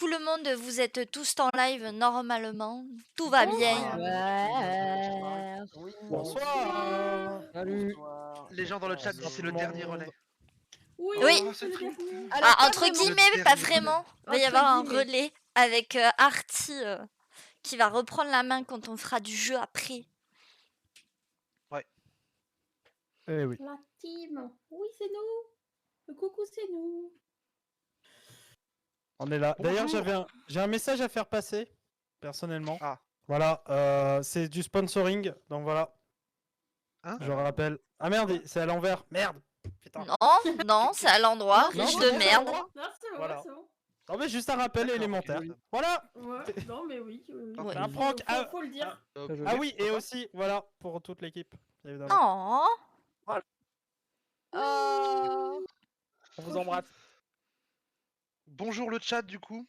tout le monde, vous êtes tous en live normalement. Tout va bien. Ouais. Oui. Bonsoir. Salut. Bonsoir. Les gens dans le chat disent c'est le dernier relais. Oui, Oui. Oh, c'est le triste. dernier. Alors, Ah, pas entre vraiment. guillemets, mais Le pas dernier vraiment. Il va y Entre avoir un guillemets. relais avec Artie qui va reprendre la main quand on fera du jeu après. Eh oui. La team. Oui, c'est nous. Le coucou, c'est nous. On est là. D'ailleurs, Bonjour. j'ai un message à faire passer, personnellement. Ah. Voilà, c'est du sponsoring, donc voilà. Hein Je rappelle. Ah merde, c'est à l'envers. Merde. Putain. Non, c'est à l'endroit. Non, Riche non, de non, merde. non. Non, c'est bon, Voilà. c'est bon. Non, mais juste un rappel D'accord, élémentaire. ok. Voilà. Ouais, non, mais oui. Ouais. C'est un prank. Faut le dire. Ah oui, et aussi, voilà, pour toute l'équipe, évidemment. Oh. Oh. On vous embrasse. Bonjour le chat du coup.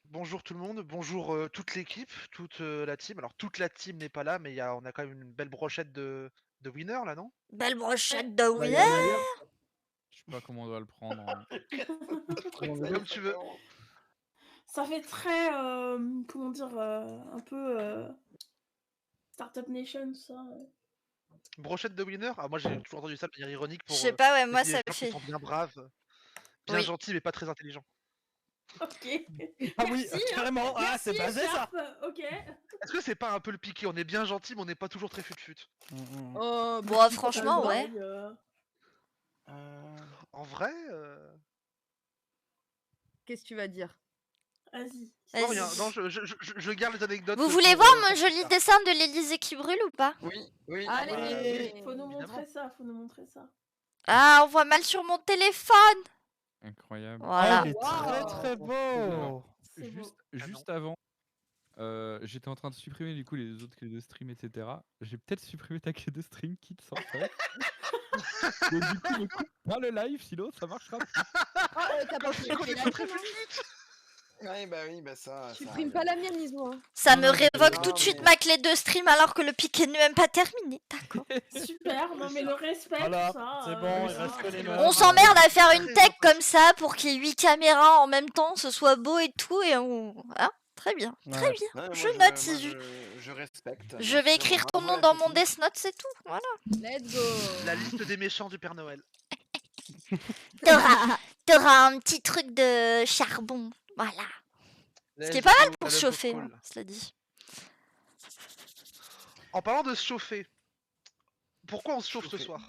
Bonjour tout le monde. Bonjour toute l'équipe, toute la team. Alors toute la team n'est pas là, mais on a quand même une belle brochette de winners là, non? Belle brochette de Bah, winner. Je sais pas comment on doit le prendre. hein. Comme tu veux. Ça fait très, comment dire, un peu Startup Nation, ça. Brochette de winners? Ah, moi j'ai toujours entendu ça de manière ironique Je pour sais pas, ouais, moi désigner ça les me gens qui fait. sont bien braves, bien Oui. gentils mais pas très intelligents. Ok. Ah oui, Merci, hein. carrément. Ah, c'est Merci, basé ça. Sharp. Ok. Est-ce que c'est pas un peu le piqué? On est bien gentil mais on n'est pas toujours très fut-fut. Oh, Bon, franchement, ouais. En vrai, Qu'est-ce que tu vas dire? Vas-y. non, Vas-y. rien. Non, je garde les anecdotes. Vous voulez pour, voir pour mon plus joli tard. dessin de l'Élysée qui brûle ou pas? Oui, oui. Allez. Faut nous évidemment. montrer ça, faut nous montrer ça. Ah, on voit mal sur mon téléphone. Incroyable. Voilà. Ah, il est très très beau. C'est beau. Juste avant, j'étais en train de supprimer du coup les autres clés de stream, etc. J'ai peut-être supprimé ta clé de stream, qui te sent fait. Mais du coup, ne coupe pas le live, sinon ça marchera pas. T'as pas Je connais pas très supprimé fut-fut. Ouais, bah oui, bah ça. Supprime pas la mienne, Iso. Hein. Ça Non, me non, révoque non, tout de suite mais- ma clé de stream alors que le piqué n'est même pas terminé. D'accord. Super, non mais le respect, Voilà, ça. c'est bon, il reste que les meufs. On s'emmerde à faire une Très tech important. comme ça pour qu'il y ait 8 caméras en même temps, ce soit beau et tout, et on. Hein, très bien, très Ouais. bien. Ouais, Je moi, note, Isu. je respecte. Je bien vais sûr. écrire ton Bravo, nom la dans mon technique. Death Note, c'est tout. Voilà. Let's go. La liste des méchants du Père Noël. T'auras un petit truc de charbon. Voilà. Ce qui est pas mal pour se chauffer, hein, cela dit. En parlant de se chauffer, pourquoi on se chauffe ce Chauffer. soir?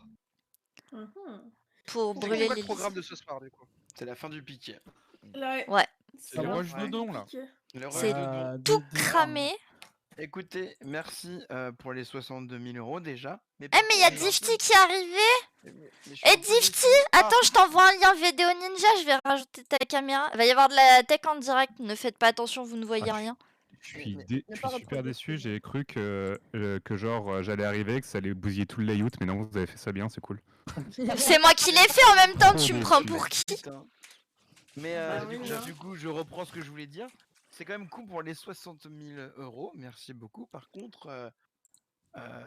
Pour C'est brûler quoi les le programme de ce soir du coup? C'est la fin du piquet. Ouais. C'est le rush de don là. Le C'est rush de don. tout cramé. Écoutez, merci pour les 62 000 euros déjà. Eh, mais il y a Difty qui est arrivé. Mais je suis Eh, un peu Difty, déçu. attends, je t'envoie un lien vidéo ninja, je vais rajouter ta caméra. Il va y avoir de la tech en direct, ne faites pas attention, vous ne voyez Ah, rien. Je suis, Mais- je suis super déçu, j'ai cru que genre j'allais arriver, que ça allait bousiller tout le layout, mais non, vous avez fait ça bien, c'est cool. C'est moi qui l'ai fait en même temps, tu me Trop prends déçu. pour qui? Putain. Mais Bah oui, hein. du coup, je reprends ce que je voulais dire. C'est quand même cool pour les 60 000 euros. Merci beaucoup. Par contre,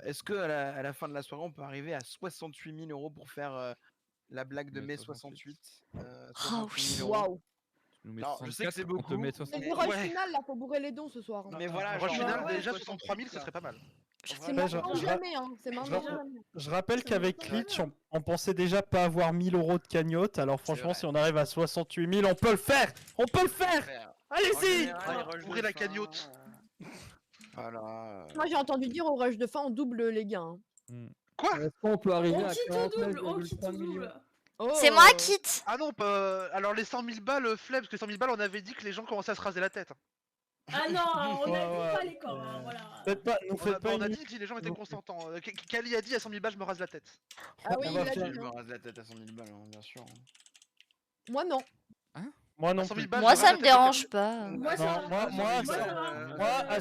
est-ce que à la fin de la soirée, on peut arriver à 68 000 euros pour faire la blague de mai 68 Oh 68 oui. 000 euros. Waouh. Tu nous mets Non, je sais que 64, c'est on te beaucoup, met C'est 60. du rush Ouais. final là, faut bourrer les dons ce soir. hein. Mais voilà, Rush genre, final, ouais, déjà 68 63 000, ce serait pas mal. C'est Vraiment, maintenant je- jamais, hein. C'est maintenant je- jamais. Je rappelle Ça qu'avec me paraît Glitch, on pensait déjà pas avoir 1000 euros de cagnotte. Alors franchement, vrai. si on arrive à 68 000, on peut le faire. On peut le faire. En Allez-y. général, les rushs de Ouvrez la fin, cagnotte. Voilà. Moi j'ai entendu dire au rush de fin on double les gains. hein. Quoi? Est-ce qu'on peut arriver On à quitte au double, on quitte 49,3 au millions? double. C'est moi qui quitte. Ah non, alors les 100 000 balles, flemme, parce que 100 000 balles, on avait dit que les gens commençaient à se raser la tête. Ah non, on Ouais, a dit ouais. pas les corps, hein, voilà. Faites pas, nous On faites a, pas on a une. dit que les gens étaient consentants. Kali a dit à 100 000 balles, je me rase la tête. Ah oui, On il va a faire- dit. Je me hein. rase la tête à 100 000 balles, hein, bien sûr. Moi non. Moi non 100 000 plus. balles, Moi, je ça rase me la tête de dérange pas. Moi, Non, ça va. moi, ça va. à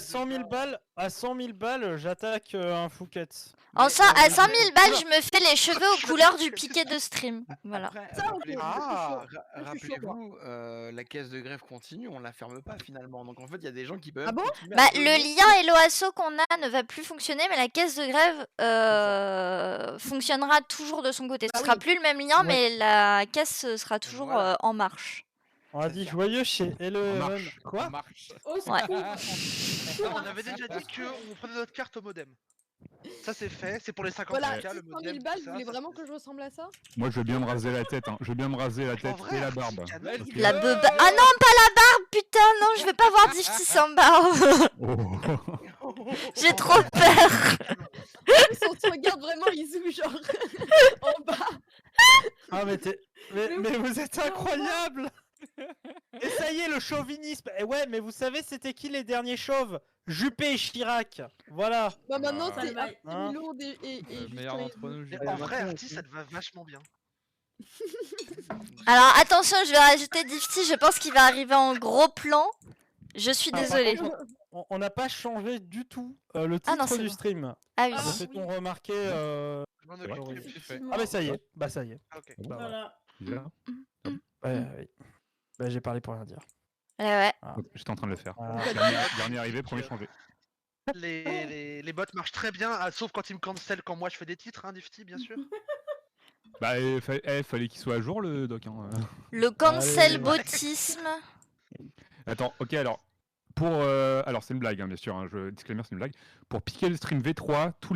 100 000 balles, j'attaque un Fouquet. En ça, à 100 000 balles, Oula. je me fais les cheveux aux couleurs du piqué de stream. Voilà. Après, Ça, ok, rappelez-vous, Ah, je suis chaud, moi. rappelez-vous, la caisse de grève continue, on la ferme pas finalement. Donc en fait, il y a des gens qui peuvent Ah bon continuer à Bah, donner. le lien et l'OASO qu'on a ne va plus fonctionner, mais la caisse de grève fonctionnera toujours de son côté. Ce Bah sera oui. plus le même lien, Ouais. mais la caisse sera toujours Voilà. en marche. On a dit joyeux chez On Eleven. marche. Quoi On marche. Au Ouais. secours. On avait déjà dit qu'on prenait notre carte au modem. Ça c'est fait, c'est pour les 50 Voilà, k le 600 modem. 000 balles, tout vous ça, voulez ça, vraiment c'est- que je ressemble à ça? Moi, je veux bien me raser la tête. Hein. Je veux bien me raser la En tête vrai, et la Artie, barbe. canon. Parce que- La beuba. Ah non, pas la barbe, putain, non, je vais pas voir Difty sans barbe. Oh. J'ai trop peur. Si on se regarde vraiment, ils zouent genre en bas. Ah mais vous êtes incroyable. Et ça y est, le chauvinisme. Et ouais, mais vous savez, c'était qui les derniers chauves? Juppé et Chirac. Voilà. Bah maintenant, Ah. c'est Hein. Artie Lourdes et Le Justin meilleur d'entre Hidalgo. nous, Mais Juppé. en vrai, Artie, ça te va vachement bien. Alors attention, je vais rajouter Difty, je pense qu'il va arriver en gros plan. Je suis Ah, par désolée. contre, on n'a pas changé du tout le titre Ah non, c'est du bon. stream. Ah oui. Ah, Me fait-on remarquer Je m'en vrai. occupe. Horrible. Effectivement. Ah mais ça y est. Bah ça y est. Ah, ok. Bah, voilà. Voilà. Bizarre. Ouais, oui. Bah j'ai parlé pour rien dire. Ouais, ouais. J'étais en train de le faire. Voilà. Dernier arrivé, premier changé. Les bots marchent très bien, sauf quand ils me cancel quand moi je fais des titres, hein, Difty, bien sûr. Bah, fallait qu'il soit à jour le doc. Hein. Le cancel Allez. botisme. Attends, ok, alors. Alors, c'est une blague, hein, bien sûr. Hein, disclaimer, c'est une blague. Pour piquer le stream V3, tous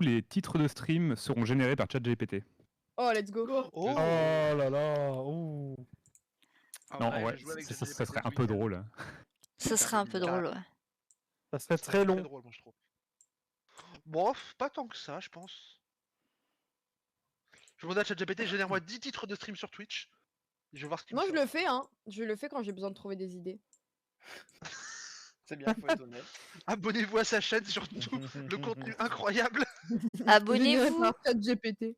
les titres de stream seront générés par ChatGPT. Oh, let's go. Oh, Oh là là. Ouh. Non, ouais, ouais, je joue avec ça ChatGPT serait ce un peu week-end. drôle. Ce serait un peu drôle, ouais. Ça serait très long. drôle, moi je trouve. Bon, pas tant que ça, je pense. Je demande à ChatGPT, génère-moi 10 titres de stream sur Twitch. Et je vais voir ce qu'il Moi, me je sort. le fais, hein. Je le fais quand j'ai besoin de trouver des idées. C'est bien, faut être honnête. Abonnez-vous à sa chaîne, surtout le contenu incroyable. Abonnez-vous. Par GPT.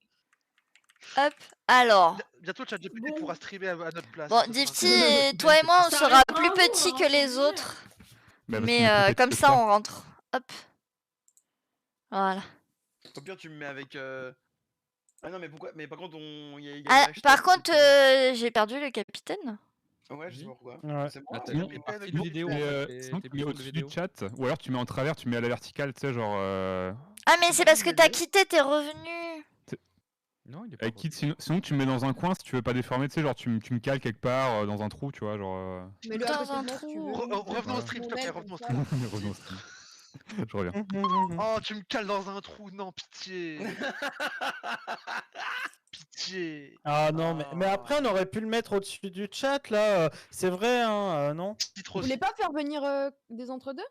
Hop. Alors. Bientôt ChatGPT Bon. pourra streamer à notre place. Bon, Ça sera Difty, incroyable. toi et moi, on Ça sera restera plus un jour, petits hein, que faut les le dire. autres. Bah, parce Mais qu'on est plus comme petit ça, que toi. on rentre. Hop. Voilà. Au pire, tu me mets avec. Ah non, mais pourquoi? Mais par contre, il y a Ah, hashtag, par c'est contre, que- j'ai perdu le capitaine. Ouais, je sais pas pourquoi. Ouais. C'est Ah, moi. t'as sinon, une Capitaine, partie le de vidéo en Mais, fait. sinon, tes tu mets boutons de au-dessus vidéo. du chat, ou alors tu mets en travers, tu mets à la verticale, tu sais, genre. Ah, mais C'est c'est pas parce une que t'as vidéo. quitté tes revenus. Non, il est pas. Avec sinon, tu me mets dans un coin si tu veux pas déformer, tu sais, genre tu me cales quelque part dans un trou, tu vois, genre. Mais le Dans à côté de un moi, si tu trou. veux. Revenons au Ouais. stream, s'il te Mon plaît, aide, revenons au comme stream. ça. Revenons au stream. Je reviens. Oh, tu me cales dans un trou, non, pitié. Pitié. Ah non, mais après on aurait pu le mettre au-dessus du chat là. C'est vrai, hein, non? Titre Vous aussi. voulez pas faire venir des entre-deux?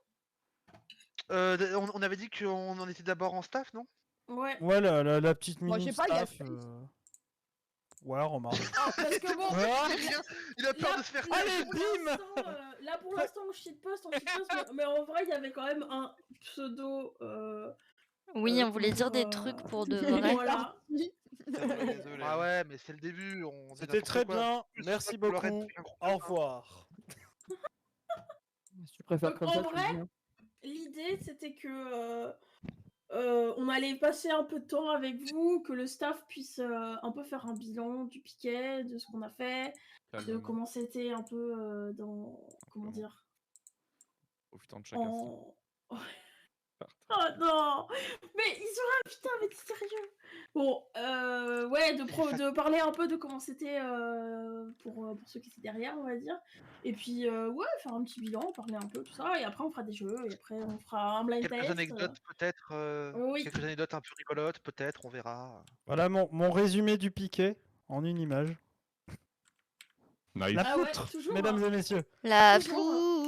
On avait dit qu'on en était d'abord en staff, non? Ouais. Ouais, la petite Moi, mini je sais pas, il y a staff. Ouais, remarque. Ah, parce que bon. Ah, Il a peur de se faire Là, Allez, pour bim l'instant, là pour l'instant on shitpost, mais en vrai il y avait quand même un pseudo. Oui, on voulait dire des pour, trucs pour de et vrai. voilà. Désolé. Ah ouais, mais c'est le début. On dit C'était n'importe très quoi. bien. Plus, Merci le reste, beaucoup. c'est incroyable. Au revoir. Si tu préfères Donc, comme en ça, tu le vrai, dis, hein. L'idée c'était que on allait passer un peu de temps avec vous, que le staff puisse un peu faire un bilan du piquet, de ce qu'on a fait, de comment c'était un peu dans. Comment dire Profitant de chacun. en... Oh non. Mais ils ont putain, mais t'es sérieux. Bon, ouais, de parler un peu de comment c'était pour ceux qui étaient derrière, on va dire. Et puis, ouais, faire un petit bilan, parler un peu, tout ça. Et après, on fera des jeux. Et après, on fera un blind Quelques test. anecdotes peut-être. Oui. Quelques anecdotes un peu rigolotes peut-être, on verra. Voilà mon résumé du piquet en une image. Nice. La Ah ouais, poutre, toujours, mesdames hein. et messieurs. La Toujours.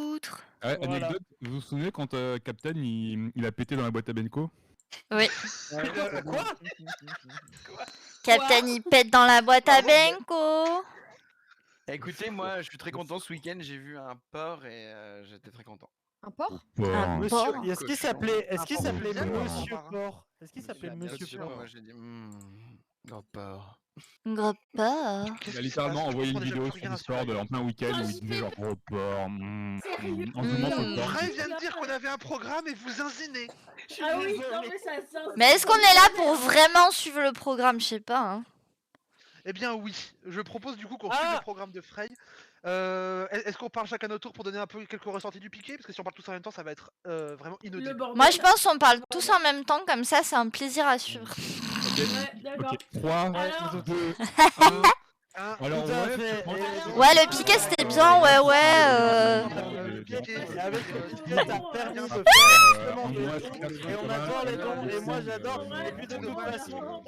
poutre. Ouais, Voilà. anecdote, vous vous souvenez quand Captain il a pété dans la boîte à Benko? Oui. Quoi? Captain, il pète dans la boîte à Pardon, Benko. Écoutez, moi, je suis très content ce week-end. J'ai vu un porc et j'étais très content. Un porc? Un Monsieur, porc. est-ce qu'il Cochon. s'appelait Un porc Monsieur bien, Porc? Est-ce qu'il Bien s'appelait sûr, Monsieur Porc? moi j'ai dit, gros porc. Gros porc. Qu'est-ce Il a qui se littéralement passe? Je envoyé une comprends déjà vidéo plus sur rien Discord live. en plein week-end Ah, où il j'y disait fais genre gros porc. Sérieux. En zoomant sur le Mmh. porc. Ray vient de dire qu'on avait un programme et vous zinzinez. Ah oui, non, mais ça. Mais est-ce qu'on est là pour vraiment suivre le programme? Je sais pas. Hein. Eh bien oui, je propose du coup qu'on Ah suive le programme de Frey. Est-ce qu'on parle chacun notre tour pour donner un peu quelques ressentis du piqué? Parce que si on parle tous en même temps, ça va être vraiment Le inaudible. bordel. Moi, je pense qu'on parle tous en même temps, comme ça, c'est un plaisir à suivre. Ouais, d'accord. Ok, 3, Alors- 2, 1. Alors, Tout à ouais, fait. Ouais, le piqué c'était bien, ouais. Avec le piqué, t'as permis de faire justement des dons, et on adore les dons, et moi j'adore. Et puis de toute façon,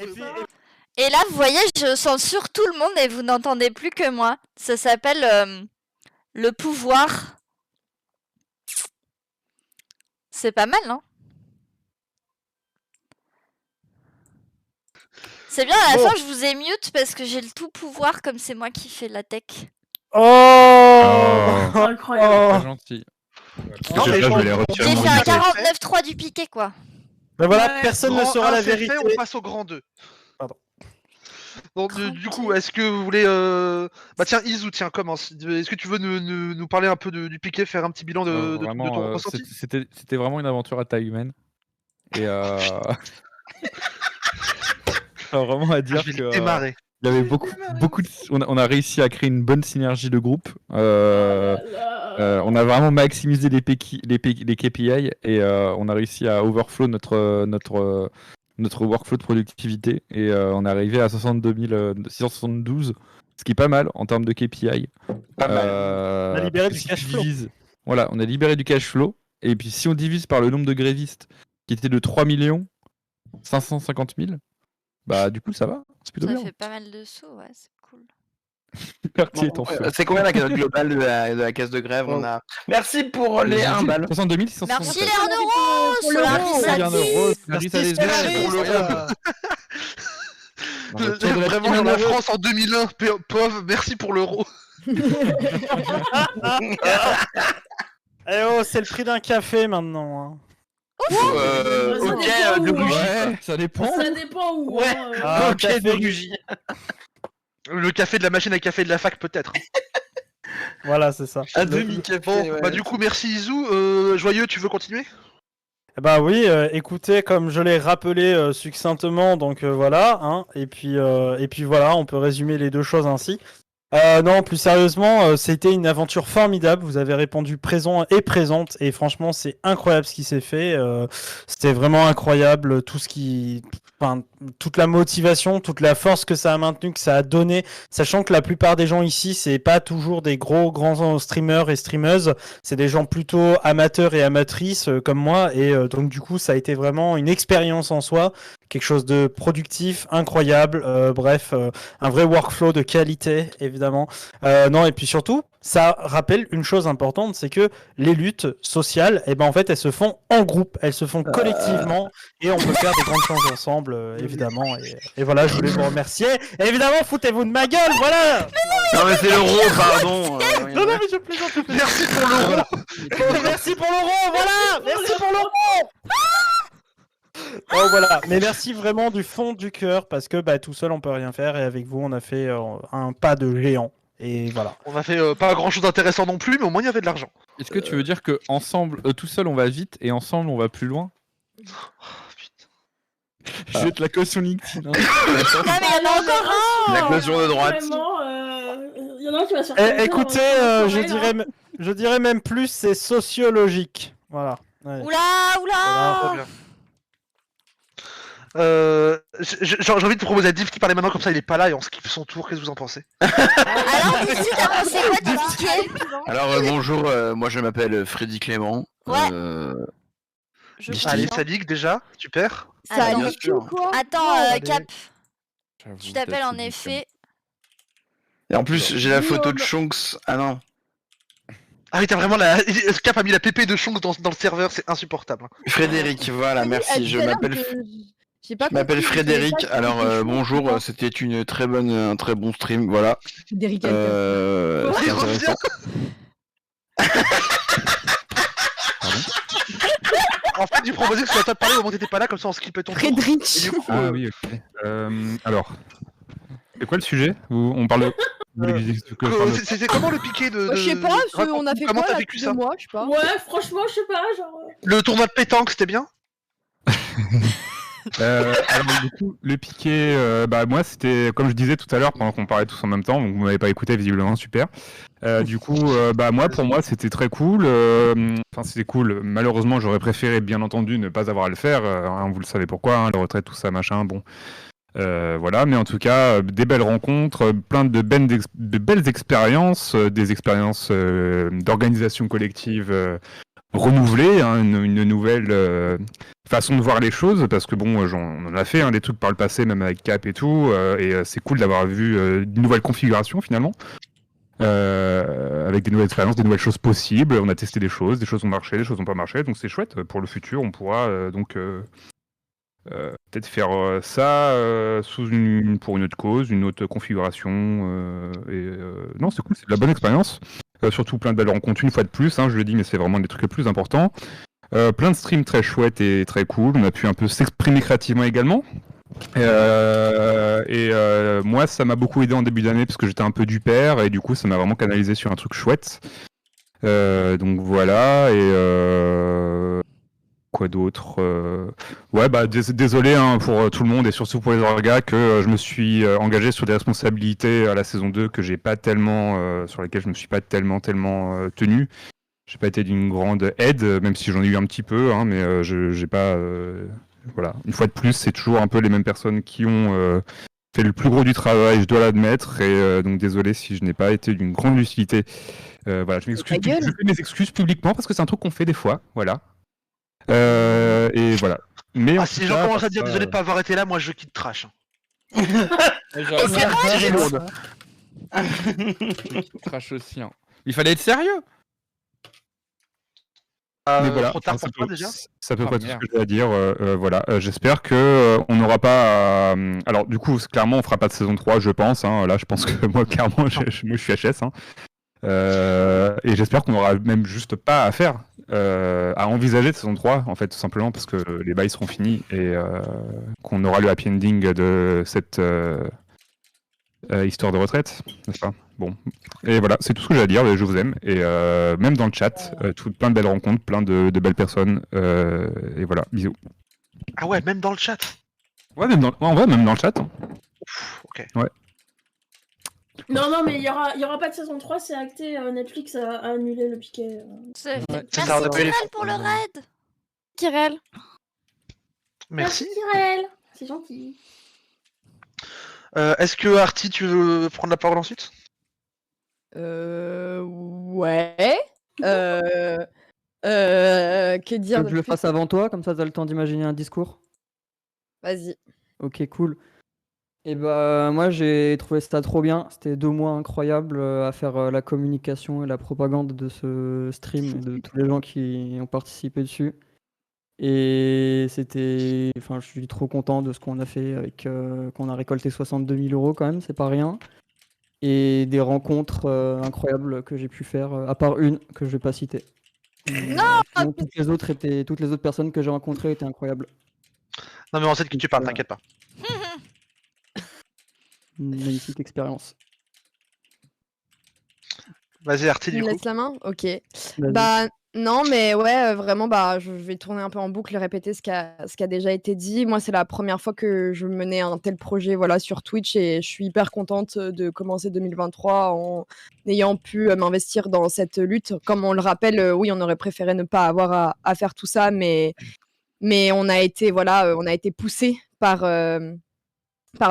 Et là, vous voyez, je censure tout le monde et vous n'entendez plus que moi. Ça s'appelle le pouvoir. C'est pas mal, hein? C'est bien, à la fin, je vous ai mute parce que j'ai le tout pouvoir comme c'est moi qui fais la tech. Incroyable. Pas gentil. Parce que là, je vais les retirer. J'ai mon fait un micro. 49.3 du piqué, quoi. ben voilà, Ouais. personne ne Grand saura 1, la c'est vérité. fait, on passe au grand 2. Pardon. Donc, du coup, est-ce que vous voulez... Bah tiens, Izu, tiens, commence. Est-ce que tu veux nous parler un peu du piqué, faire un petit bilan de Vraiment, ton ressenti? c'était vraiment une aventure à taille humaine. Et vraiment à dire Je vais que le démarrer. il y avait beaucoup on a réussi à créer une bonne synergie de groupe. On a vraiment maximisé les KPI et on a réussi à overflow notre workflow de productivité et on est arrivé à 672, ce qui est pas mal en termes de KPI. Pas mal. On a libéré du Si cash tu flow. divises- Voilà, on a libéré du cash flow et puis si on divise par le nombre de grévistes qui était de 3 550 000, bah du coup ça va, c'est plutôt Ça bien. fait pas mal de sous, ouais, c'est cool. Le quartier est en feu. C'est combien la cagnotte globale de la caisse de grève? On a... Merci pour les 1 balle. 62 667. Merci les 1 euro pour Solar l'euro. Merci, 1 euro, Merci, Clarisse Stéphanie. Alesberg. Pour l'euro. Dans le tour de la Vraiment, team, genre un la euro. France en 2001, pauvre, merci pour l'euro. Eh oh, c'est le prix d'un café maintenant. Hein. Ça Ok, dépend de où, bougie. hein. Ouais, ça dépend. Ça dépend où. Ouais. hein. Ah, Ok, café de du- bougie. Le café de la machine à café de la fac, peut-être. Voilà, c'est ça. Un Le- demi-café. Bon, ouais. bah du coup, merci Izu. Joyeux, tu veux continuer? Bah oui, écoutez, comme je l'ai rappelé succinctement, donc voilà, hein, et puis voilà, on peut résumer les deux choses ainsi. Non, plus sérieusement, c'était une aventure formidable. Vous avez répondu présent et présente, et franchement, c'est incroyable ce qui s'est fait. C'était vraiment incroyable, enfin, toute la motivation, toute la force que ça a maintenu, que ça a donné, sachant que la plupart des gens ici, c'est pas toujours des grands streamers et streameuses, c'est des gens plutôt amateurs et amatrices comme moi, et donc du coup, ça a été vraiment une expérience en soi, quelque chose de productif, incroyable. Bref, un vrai workflow de qualité, évidemment. Non, et puis surtout, ça rappelle une chose importante, c'est que les luttes sociales, eh ben en fait, elles se font en groupe, elles se font collectivement, et on peut faire des grandes choses ensemble, évidemment. Et voilà, je voulais vous remercier. Et évidemment, foutez-vous de ma gueule, voilà. Non mais c'est l'euro, pardon. Non, non, mais je plaisante, je plaisante. Merci pour l'euro. Merci pour l'euro, voilà. Merci pour l'euro. Oh voilà, mais merci vraiment du fond du cœur parce que bah, tout seul on peut rien faire et avec vous on a fait un pas de géant et voilà. On a fait pas grand chose d'intéressant non plus, mais au moins il y avait de l'argent. Est-ce que tu veux dire que ensemble, tout seul on va vite et ensemble on va plus loin? Je vais te la caution LinkedIn. Hein. Non, mais il y en a encore un La caution de droite. Vraiment, il y en a un qui va se faire. Écoutez, je dirais même plus, c'est sociologique. Voilà. Ouais. Oula, Trop oula bien. J'ai envie de proposer à Div qui parlait maintenant, comme ça il est pas là et on skip son tour. Qu'est-ce que vous en pensez? Alors, d'ici, t'as pensé quoi du piqué? Alors bonjour, moi je m'appelle Freddy Clément. Ouais. Je Allez, Allez, comprends. Sadik déjà, super. Alors, bien sûr. quoi? attends, allez. Cap, J'avoue, tu t'appelles t'as en fait du effet... Et en plus j'ai la photo de Shonks. Ah non. Ah oui, t'as vraiment la. Cap a mis la PP de Chong dans le serveur, c'est insupportable. Frédéric, voilà, merci. Je m'appelle Frédéric. Alors bonjour, c'était un très bon stream, voilà. Frédéric Il C'était revient. intéressant. En fait, j'ai proposé que ce soit toi de parler au moment où t'étais pas là, comme ça on skippait ton tour. Frédéric. Et du coup, Ah oui, ok. Alors, c'est quoi le sujet? On parle de... Vous voulez que je dise que je parle de- c'était comment le piqué de. Je sais pas, on a fait Comment quoi t'as là, vécu plus ça? de moi, je sais pas. Ouais, franchement, je sais pas, genre. Le tournoi de pétanque, c'était bien? Alors du coup, le piqué, bah moi c'était comme je disais tout à l'heure pendant qu'on parlait tous en même temps, donc vous m'avez pas écouté visiblement, super. Du coup, bah moi pour moi c'était très cool. Enfin c'était cool. Malheureusement j'aurais préféré bien entendu ne pas avoir à le faire. Hein, vous le savez pourquoi, hein, la retraite tout ça machin. Bon. Voilà, mais en tout cas, des belles rencontres, plein de belles expériences, des expériences d'organisation collective renouvelées, hein, une nouvelle façon de voir les choses, parce que bon, on en a fait des trucs par le passé, même avec Cap et tout, et c'est cool d'avoir vu une nouvelle configuration finalement. Avec des nouvelles expériences, des nouvelles choses possibles. On a testé des choses ont marché, des choses n'ont pas marché, donc c'est chouette. Pour le futur, on pourra peut-être faire ça pour une autre cause, une autre configuration. Non, c'est cool, c'est de la bonne expérience. Surtout plein de belles rencontres une fois de plus, hein, je le dis, mais c'est vraiment des trucs les plus importants. Plein de streams très chouettes et très cool. On a pu un peu s'exprimer créativement également. Moi, ça m'a beaucoup aidé en début d'année parce que j'étais un peu du père et du coup, ça m'a vraiment canalisé sur un truc chouette. Donc voilà. Quoi d'autre Ouais, bah désolé pour tout le monde et surtout pour les orgas que je me suis engagé sur des responsabilités à la saison 2 que j'ai pas tellement sur lesquelles je me suis pas tellement tenu. J'ai pas été d'une grande aide, même si j'en ai eu un petit peu, hein, mais j'ai pas. Voilà. Une fois de plus, c'est toujours un peu les mêmes personnes qui ont fait le plus gros du travail, je dois l'admettre, et donc désolé si je n'ai pas été d'une grande utilité. Voilà, je m'excuse, je fais mes excuses publiquement parce que c'est un truc qu'on fait des fois, voilà. Et voilà. Mais si les gens commencent à dire désolé de pas avoir été là, moi je quitte Trash. Tirez lourde. Trash aussi. Hein. Il fallait être sérieux. Mais voilà, trop tard pour toi déjà. C'est à peu près tout ce que j'ai à dire. Voilà, j'espère que on n'aura pas. Alors du coup, clairement, on fera pas de saison 3, je pense. Hein. Là, je pense que moi, clairement, moi, je suis HS. Hein. Et j'espère qu'on n'aura même juste pas à faire, à envisager de saison 3, en fait, tout simplement parce que les bails seront finis et qu'on aura le happy ending de cette histoire de retraite, n'est-ce pas? Bon, et voilà, c'est tout ce que j'ai à dire, je vous aime, et même dans le chat, plein de belles rencontres, plein de belles personnes, et voilà, bisous. Ah ouais, même dans le chat. Ouais, même dans le chat. Hein. Ok. Ouais. Non, mais il y aura pas de saison 3, c'est acté, Netflix a annulé le piquet. Merci Kirel pour le raid. Kirel. Merci Kirel, c'est gentil. Est-ce que Artie, tu veux prendre la parole ensuite? Ouais. Que dire que je le fasse avant toi, comme ça t'as le temps d'imaginer un discours. Vas-y. Ok, cool. Et bah moi j'ai trouvé ça trop bien. C'était 2 mois incroyables à faire la communication et la propagande de ce stream et de tous les gens qui ont participé dessus. Et c'était, enfin, je suis trop content de ce qu'on a fait avec, qu'on a récolté 62 000 € quand même, c'est pas rien. Et des rencontres incroyables que j'ai pu faire, à part une que je vais pas citer. Non, sinon, toutes les autres personnes que j'ai rencontrées étaient incroyables. Non mais on sait de qui tu parles, t'inquiète pas. Une magnifique expérience. Vas-y Artie, du coup. Laisse la main. Ok. Vas-y. Bah non, mais ouais, vraiment, bah je vais tourner un peu en boucle et répéter ce qui a déjà été dit. Moi, c'est la première fois que je menais un tel projet, voilà, sur Twitch, et je suis hyper contente de commencer 2023 en ayant pu m'investir dans cette lutte. Comme on le rappelle, oui, on aurait préféré ne pas avoir à faire tout ça, mais on a été, voilà, on a été poussé par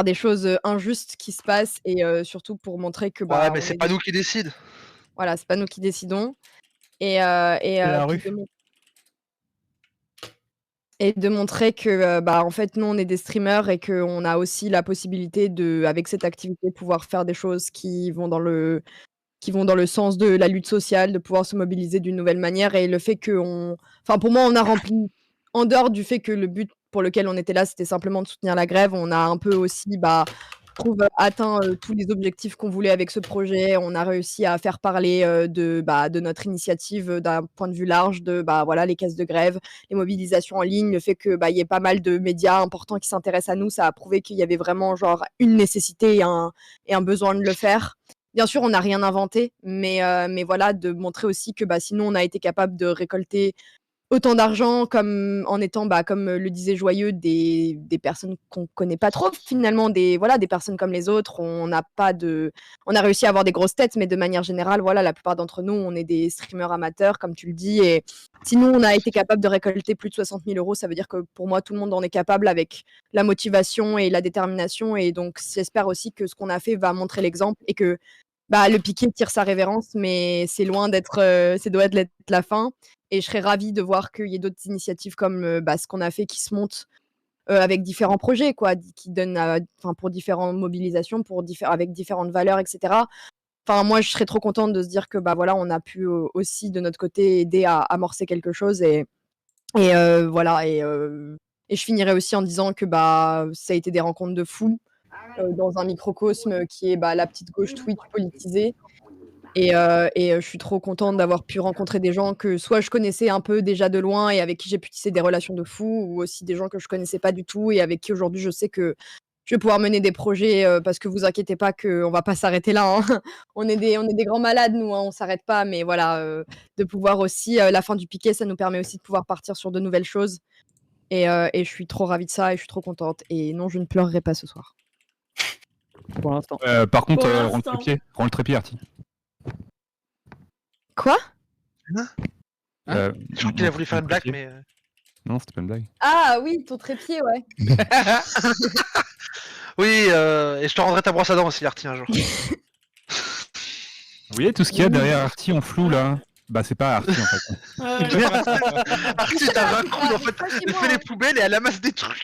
des choses injustes qui se passent, et surtout pour montrer que Ouais, mais c'est pas nous qui décident. Voilà, c'est pas nous qui décidons. Et de montrer que bah en fait nous on est des streamers et qu'on a aussi la possibilité de, avec cette activité, pouvoir faire des choses qui vont dans le sens de la lutte sociale, de pouvoir se mobiliser d'une nouvelle manière. Et le fait que enfin pour moi on a rempli, en dehors du fait que le but pour lequel on était là c'était simplement de soutenir la grève, on a un peu aussi je trouve atteint tous les objectifs qu'on voulait avec ce projet. On a réussi à faire parler de notre initiative d'un point de vue large, de voilà, les caisses de grève, les mobilisations en ligne, le fait que y ait pas mal de médias importants qui s'intéressent à nous, ça a prouvé qu'il y avait vraiment genre une nécessité et un besoin de le faire. Bien sûr, on n'a rien inventé, mais voilà, de montrer aussi que sinon on a été capable de récolter autant d'argent comme en étant, comme le disait Joyeux, des personnes qu'on connaît pas trop finalement, des personnes comme les autres. On a réussi à avoir des grosses têtes, mais de manière générale, voilà, la plupart d'entre nous, on est des streamers amateurs, comme tu le dis. Et si nous, on a été capable de récolter plus de 60 000 €, ça veut dire que pour moi, tout le monde en est capable avec la motivation et la détermination. Et donc, j'espère aussi que ce qu'on a fait va montrer l'exemple et que le piqué tire sa révérence, mais c'est loin d'être, ça doit être la fin. Et je serais ravie de voir qu'il y ait d'autres initiatives comme ce qu'on a fait qui se montent avec différents projets, quoi, qui donnent pour différentes mobilisations, avec différentes valeurs, etc. Enfin, moi, je serais trop contente de se dire que on a pu aussi de notre côté aider à amorcer quelque chose et voilà. Et je finirai aussi en disant que ça a été des rencontres de fous dans un microcosme qui est la petite gauche Twitch politisée. Et je suis trop contente d'avoir pu rencontrer des gens que soit je connaissais un peu déjà de loin et avec qui j'ai pu tisser des relations de fou, ou aussi des gens que je connaissais pas du tout et avec qui aujourd'hui je sais que je vais pouvoir mener des projets parce que vous inquiétez pas qu'on va pas s'arrêter là. Hein. On est des grands malades, nous, hein, on s'arrête pas, mais voilà, de pouvoir aussi, la fin du piquet, ça nous permet aussi de pouvoir partir sur de nouvelles choses. Et je suis trop ravie de ça et je suis trop contente. Et non, je ne pleurerai pas ce soir. Pour l'instant. Par contre, Pour rends le trépied, Artie. Quoi? Je crois qu'il a voulu faire une blague, mais. Non, c'était pas une blague. Ah oui, ton trépied, ouais. Oui, et je te rendrai ta brosse à dents aussi, Artie, un jour. Vous voyez tout ce qu'il y a derrière Artie en flou là? C'est pas Artie en fait. Artie est un raccoon en fait. Elle fait les poubelles et elle amasse des trucs.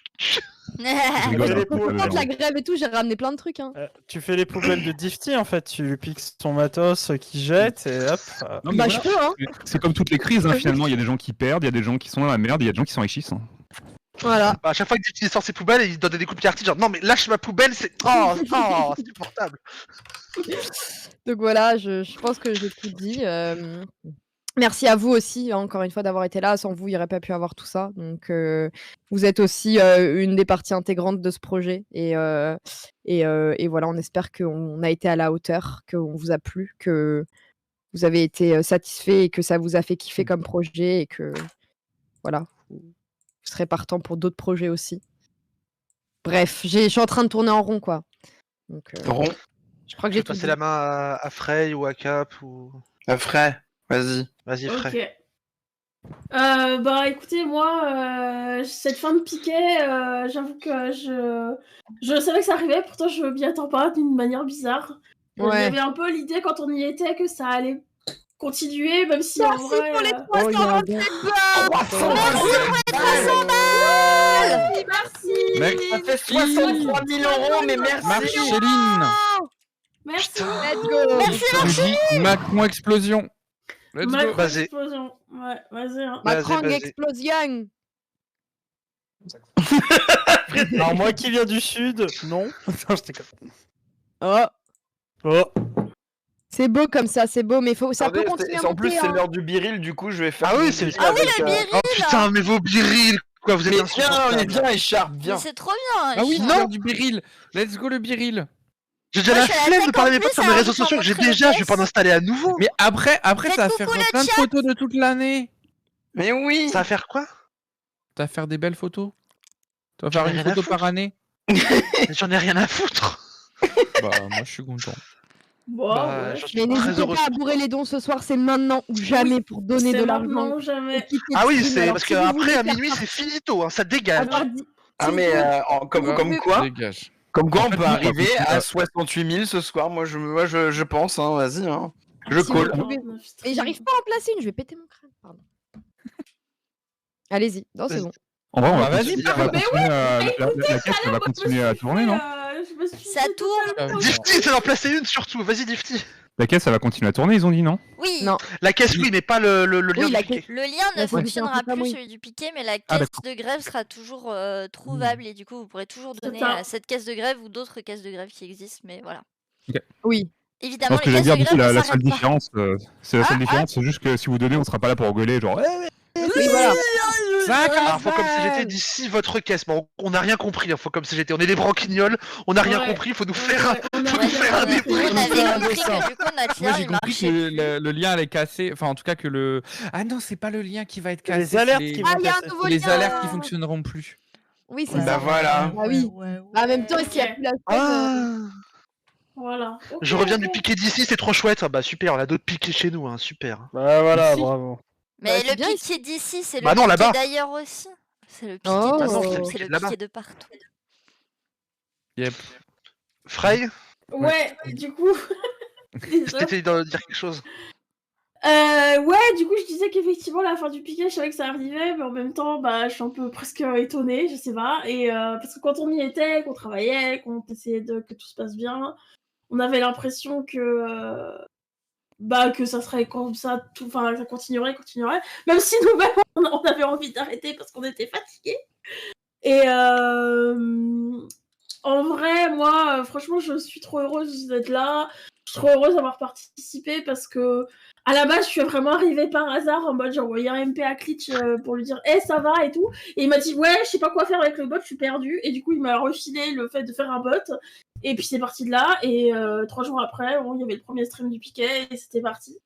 Pendant la grève et tout, j'ai ramené plein de trucs. Hein. Tu fais les poubelles de Difty en fait, tu lui piques son matos qui jette et hop. Non, mais je peux, hein. C'est comme toutes les crises, finalement. Il y a des gens qui perdent, il y a des gens qui sont dans la merde, il y a des gens qui s'enrichissent. Voilà. À chaque fois qu'il sort ses poubelles, il donne des coups de pied à Artie, genre non mais lâche ma poubelle, c'est c'est insupportable. Donc voilà, je pense que j'ai tout dit. Merci à vous aussi, encore une fois, d'avoir été là. Sans vous, il n'y aurait pas pu avoir tout ça. Donc, vous êtes aussi une des parties intégrantes de ce projet. Et voilà, on espère qu'on a été à la hauteur, qu'on vous a plu, que vous avez été satisfait et que ça vous a fait kiffer comme projet et que, voilà, vous serez partant pour d'autres projets aussi. Bref, je suis en train de tourner en rond, quoi. Donc, Rond. je crois que Je j'ai vais tout passer dit. la main à Frey ou à Cap ou. À Frey, vas-y. Vas-y, Frey. Ok. Écoutez, moi, cette fin de piquet, j'avoue que je savais que ça arrivait, pourtant je m'y attends pas d'une manière bizarre. Ouais. J'avais un peu l'idée quand on y était que ça allait continuer, même si en Merci vrai. pour les Oh, il y a un 327 don. balles. Merci pour les 300 balles. Merci. Mec, Ça fait 63 000 €, mais merci. Marceline. Merci. Let's go. Merci Je dis Macron explosion. Let's go. Macron Vas-y. explosion. Ouais, vas-y. Hein. Macron Vas-y. explosion. Alors moi qui viens du sud, non. Attends, je déconne. Oh, Oh. c'est beau comme ça, c'est beau, mais ça peut Attendez, continuer à en plus, monter. c'est hein. l'heure du biril, du coup, je vais faire. Ah oui, une c'est- vidéo Ah oui, avec, le biril. Oh putain, mais vos birils, quoi, vous êtes Mais viens, insupportables. on est bien, Écharpe, Mais viens. c'est trop bien. Ah oui, je- l'heure du biril. Let's go le biril. J'ai déjà Moi, la je suis à la flemme de parler de mes 50 potes sur plus, mes alors réseaux je t'en sociaux que j'ai montrerai déjà, les je vais pas en pièces. installer à nouveau. Mais après Faites ça va faire coucou le plein de chat. photos de toute l'année. Mais oui. Ça va faire quoi? Tu vas faire des belles photos. Tu vas J'en faire ai une rien à photo par foutre. année. J'en ai rien à foutre. Bah moi je suis content. Bon, Bah, ouais. j'en suis Mais très n'hésitez heureux. pas à bourrer les dons ce soir, c'est maintenant ou jamais pour donner C'est de l'argent. maintenant ou jamais. Ah oui, c'est c'est parce qu'après à minuit c'est finito, hein, ça dégage. Ah, mais comme quoi, Dégage. on fait, peut moi, arriver quand- à 68 000 ce soir. Moi, je pense, hein, vas-y, hein. Je Si colle. vous pouvez. Mais j'arrive pas à en placer une, je vais péter mon crâne. Pardon. Allez-y, non, c'est Vas-y. bon. En vrai, on va Bah, vas-y, continuer, parle. la caisse elle va continuer à tourner, non? Ça tourne. Ah, Difty, c'est d'en placer une surtout, vas-y Difty. La caisse, elle va continuer à tourner, ils ont dit, non? Oui. Non. La caisse, oui, mais pas le lien Oui, du la piquet. Le lien La ne solution, fonctionnera c'est pas plus, moi. celui du piquet, mais la Ah, caisse d'accord. de grève sera toujours trouvable et du coup vous pourrez toujours donner ça. à cette caisse de grève ou d'autres caisses de grève qui existent, mais voilà. Oui. Évidemment, Non, ce que les j'allais caisses dire, de du coup, grève ne la seule s'arrêtent pas. différence, c'est la seule Ah, différence, c'est juste que si vous donnez, on sera pas là pour rigoler, genre. Non, Oui, voilà. Alors, faut comme CGT dit si votre caisse. Bon, on n'a rien compris. Faut comme CGT. On est des branquignoles. On n'a rien Ouais. compris. Faut nous faire un. On a Faut nous faire un rien débrief. On avait faire un compris dessin. que du coup notre Moi lien j'ai il compris marchait que plus. le lien allait casser, enfin en tout cas que le... Ah non, c'est pas le lien qui va être cassé, Les c'est alertes les... qui Ah, vont il y a un casser. nouveau c'est les lien. alertes qui fonctionneront plus. Oui, c'est Ouais. ça. voilà. Ah oui. Bah, en même temps, Ok. s'il n'y a plus la fête, Ah. Voilà. Je Ok, reviens ok. du piqué d'ici. C'est trop chouette. Ah bah super. On a d'autres piquets chez nous. Hein. Super. Bah voilà, Ici. bravo. Mais c'est le bien, piqué d'ici, c'est le Bah non, piqué là-bas. d'ailleurs aussi. C'est le piqué Oh. Bah non, de c'est le c'est piqué le de là-bas. piqué de partout. Yep. Frey, Ouais, du coup. Désolé. t'étais de dire quelque chose. Ouais, du coup, je disais qu'effectivement, la fin du piquet, je savais que ça arrivait, mais en même temps, bah, je suis un peu presque étonnée, je sais pas. Et parce que quand on y était, qu'on travaillait, qu'on essayait que tout se passe bien, on avait l'impression que que ça serait comme ça, enfin, ça continuerait, même si nous-mêmes, on avait envie d'arrêter parce qu'on était fatigués. Et en vrai, moi, franchement, je suis trop heureuse d'être là. Je suis trop heureuse d'avoir participé parce que, à la base, je suis vraiment arrivée par hasard en mode j'ai envoyé un MP à Klitsch pour lui dire hey, ça va et tout. Et il m'a dit ouais, je sais pas quoi faire avec le bot, je suis perdue. Et du coup, il m'a refilé le fait de faire un bot. Et puis c'est parti de là. Et 3 jours après, il y avait le premier stream du piquet et c'était parti.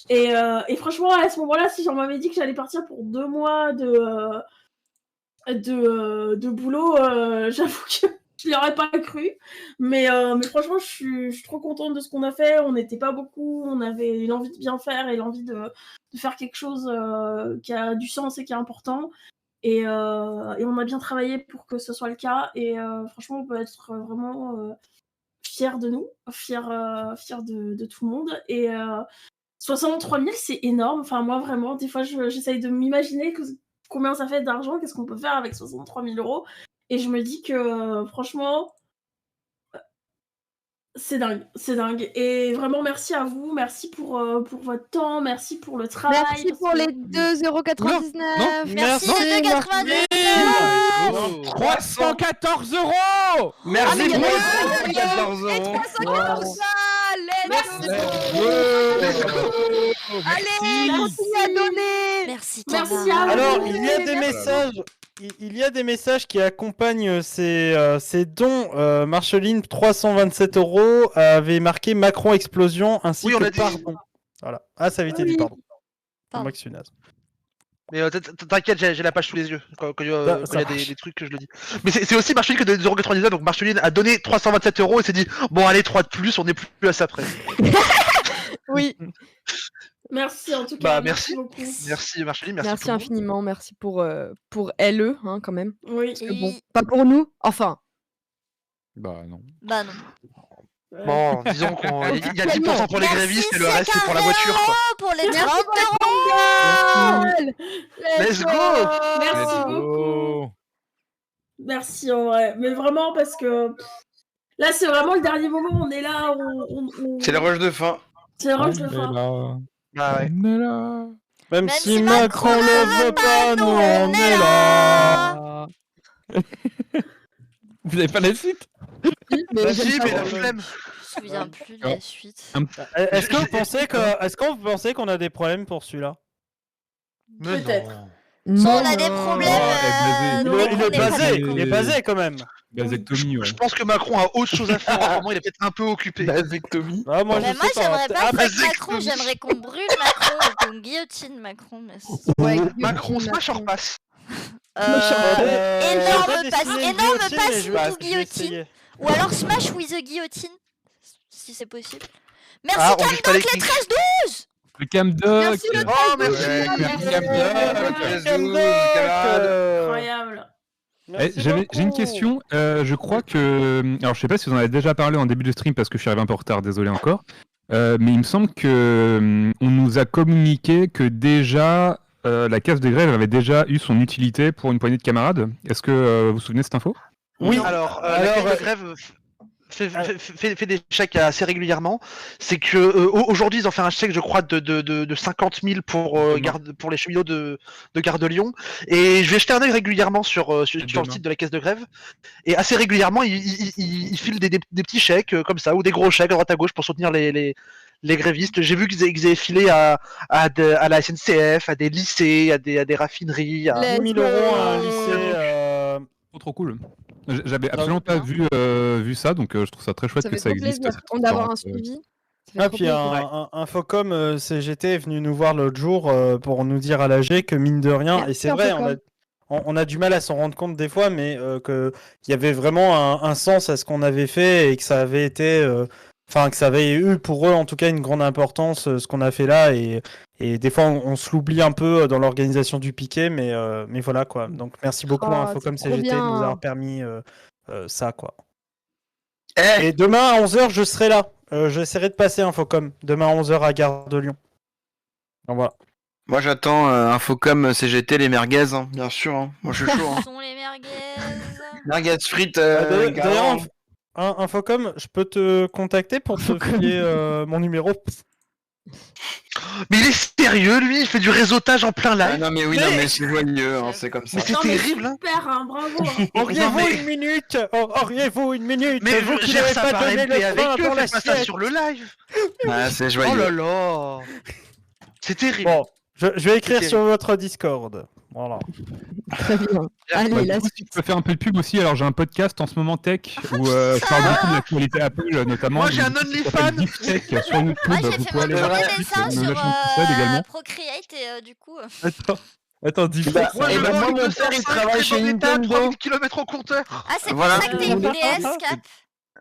Et franchement, à ce moment-là, si j'en m'avais dit que j'allais partir pour 2 mois de boulot, j'avoue que je n'y aurais pas cru. Mais franchement, je suis trop contente de ce qu'on a fait. On n'était pas beaucoup, on avait l'envie de bien faire et l'envie de faire quelque chose qui a du sens et qui est important. Et on a bien travaillé pour que ce soit le cas. Et franchement, on peut être vraiment fiers de nous, fiers de tout le monde. Et 63 000, c'est énorme. Enfin, moi, vraiment, des fois, j'essaye de m'imaginer combien ça fait d'argent, qu'est-ce qu'on peut faire avec 63 000 euros. Et je me dis que, franchement, c'est dingue. Et vraiment, merci à vous, merci pour votre temps, merci pour le travail. Merci pour les 2,99 €. Merci Non, les 2,99 €. 314 €. Merci mais pour ouais, les 14 euros. Merci. Allez, continue à donner. Merci Merci Tana. à vous. Alors, il y a des Merci. messages. Il y a des messages qui accompagnent ces dons. Marceline, 327 € avait marqué Macron explosion ainsi Oui, on que l'a dit. pardon. Voilà. Ah, ça avait été dit, Oui. pardon. Pardon. Moi que je suis naze. Mais t'inquiète, j'ai la page sous les yeux. Quand il y Ça a marche. des trucs que je le dis. Mais c'est aussi Marceline que de 2,99 €. Donc Marceline a donné 327 € et s'est dit bon, allez, 3 de plus, on n'est plus à ça près. Oui, Merci en tout cas. Bah, merci. beaucoup. Merci Marceline, merci. merci tout le monde. infiniment. Merci pour LE, hein, quand même. Oui. Parce que bon, Et- pas pour nous. Enfin, Bah non. Bah non. Bon, disons qu'il y a 10% pour les Merci, grévistes et le reste c'est pour la voiture. Quoi. pour les Merci 30 pour €. Let's go. Merci Let's beaucoup. go. Merci en vrai. Mais vraiment parce que là, c'est vraiment le dernier moment. On est là. C'est le rush de fin. C'est le rush de On est fin. là. Bah ouais. On est là. Même Même si si Macron Macron le veut pas, nous on est là. Vous avez pas la suite? mais Bah j'aime si, pas mais la trop. flemme. Je me souviens plus de Oh. la suite. Est-ce que vous pensez qu'on a des problèmes pour celui-là? Mais Peut-être. non. Soit on Non, a des non. problèmes. Oh, dès Il qu'on est est pas basé, d'accord. il est basé quand même. Vasectomie, ouais. Je pense que Macron a autre chose à faire en ce moment, il est peut-être un peu occupé. Vasectomie. Ah, moi, Mais je moi sais pas. j'aimerais pas Ah, fuck vas-y, Macron, Chloé. j'aimerais qu'on brûle Macron ou qu'on guillotine Macron. Mais Ouais, Macron, Macron. smash or passe. Énorme passe, énorme passe je ou vais guillotine. essayer. Ou alors smash with the guillotine, si c'est possible. Merci Ah, on Camdoc, juge pas les les clics. 13-12. Le Camdoc. Merci le Oh, merci. Merci, Incroyable. J'ai une question. Je crois que. Alors, je sais pas si vous en avez déjà parlé en début de stream parce que je suis arrivé un peu en retard, désolé encore. Mais il me semble que on nous a communiqué que déjà la caisse de grève avait déjà eu son utilité pour une poignée de camarades. Est-ce que vous vous souvenez de cette info? Oui. Alors, la Alors, caisse de grève fait des chèques assez régulièrement. C'est que aujourd'hui ils ont fait un chèque, je crois, de 50 000 pour les cheminots de Gare de Lyon. Et je vais jeter un œil régulièrement sur le site de la caisse de grève. Et assez régulièrement, ils filent des petits chèques comme ça, ou des gros chèques à droite à gauche pour soutenir les les grévistes. J'ai vu qu'ils avaient filé à la SNCF, à des lycées, à des raffineries. À... 10 000 euros à un lycée. Trop cool. J'avais absolument pas vu ça, donc je trouve ça très chouette Ça que fait ça trop existe. plaisir cette d'avoir un transparence, suivi. Ça fait Ah, trop puis plaisir. un Infocom CGT est venu nous voir l'autre jour pour nous dire à l'AG que mine de rien, Merci, et c'est vrai, Infocom. on a du mal à s'en rendre compte des fois, mais qu'il y avait vraiment un sens à ce qu'on avait fait et que ça avait été, que ça avait eu pour eux en tout cas une grande importance ce qu'on a fait là, et des fois on se l'oublie un peu dans l'organisation du piquet, mais voilà quoi. Donc merci beaucoup à Oh, Infocom c'est trop CGT de nous bien. avoir permis ça quoi. Eh, Et demain à 11h, je serai là. J'essaierai de passer Infocom. Demain à 11h à Gare de Lyon. Donc, voilà. moi j'attends Infocom CGT, les merguez, hein, bien sûr. Hein. Moi je suis chaud. Hein. Où sont les merguez? Merguez frites, D'ailleurs, carrément. Infocom, je peux te contacter pour te filer mon numéro. Mais il est sérieux, lui. Il fait du réseautage en plein Ah, live. non mais oui, non mais c'est joyeux, hein, c'est comme ça. Mais c'est Non, mais terrible, hein. super, hein, bravo. Hein. Auriez-vous mais- une minute? Auriez-vous une minute? Mais vous qui gère n'avez ça pas par donné MP le avec pain eux, dans fais pas ça l'assiette. sur le live. Ah, c'est Oh joyeux. là là. C'est terrible. Bon, je vais écrire C'est sur votre Discord. Voilà. Très bien. Allez, Bah, la du coup, si je peux faire un peu de pub aussi, alors j'ai un podcast en ce moment tech où je parle beaucoup de l'actualité Apple notamment. Moi, j'ai un donc, qui OnlyFans. s'appelle Geek Tech sur YouTube. Moi j'ai Vous fait pouvez mon aller voir premier le dessin site, sur la chaîne Pixel également. Procreate et du coup. Attends, dis Bah, Moi, eh je ben, vends moi, une mon 205 père, il travaille chez très bon état, Nintendo. 3000 km au compteur. Ah, c'est Voilà. pour ça que t'es une DS, Cap.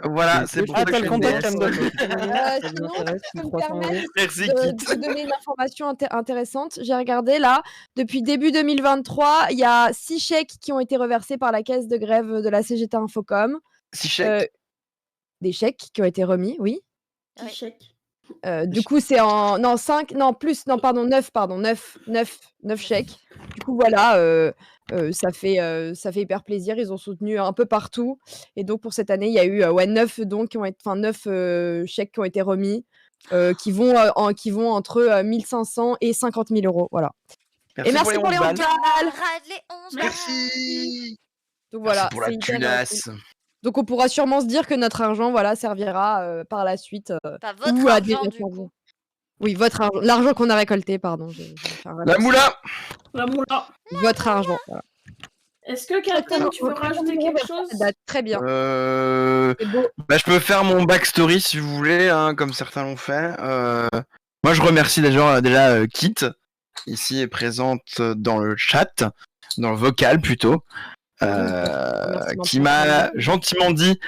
Voilà, c'est pour Ah, ça que t'as je le fais une contact, DS. Camden. Sinon, si je peux me permettre Merci, de Kit. te donner une information intéressante. J'ai regardé là, depuis début 2023, il y a 6 chèques qui ont été reversés par la caisse de grève de la CGT Infocom. Si chèque. Des chèques qui ont été remis, oui. Ouais. Petit chèque. Du coup, c'est en. Non, 5. Non, plus. Non, pardon, 9. Pardon, 9 chèques. Du coup, voilà. Ça fait hyper plaisir. Ils ont soutenu un peu partout. Et donc, pour cette année, il y a eu 9 donc, 9 chèques qui ont été remis. Qui vont entre 1500 et 50 000 euros. Voilà. Et merci pour les 11 11 balles. balles. Les 11 Merci. Donc Merci voilà. pour la c'est hyper, tunasse. donc on pourra sûrement se dire que notre argent servira par la suite. Pas votre ou à des argent, du réformes. coup. Oui, votre argent. L'argent qu'on a récolté, pardon. j'ai fait un La lapsus. moula. La moula. Votre argent. Voilà. Est-ce que Captain, tu veux rajouter quelque chose? Très bien. Bah, C'est beau. je peux faire mon backstory si vous voulez, hein, comme certains l'ont fait. Moi, je remercie déjà Kit, ici est présente dans le chat, dans le vocal plutôt, qui m'a gentiment dit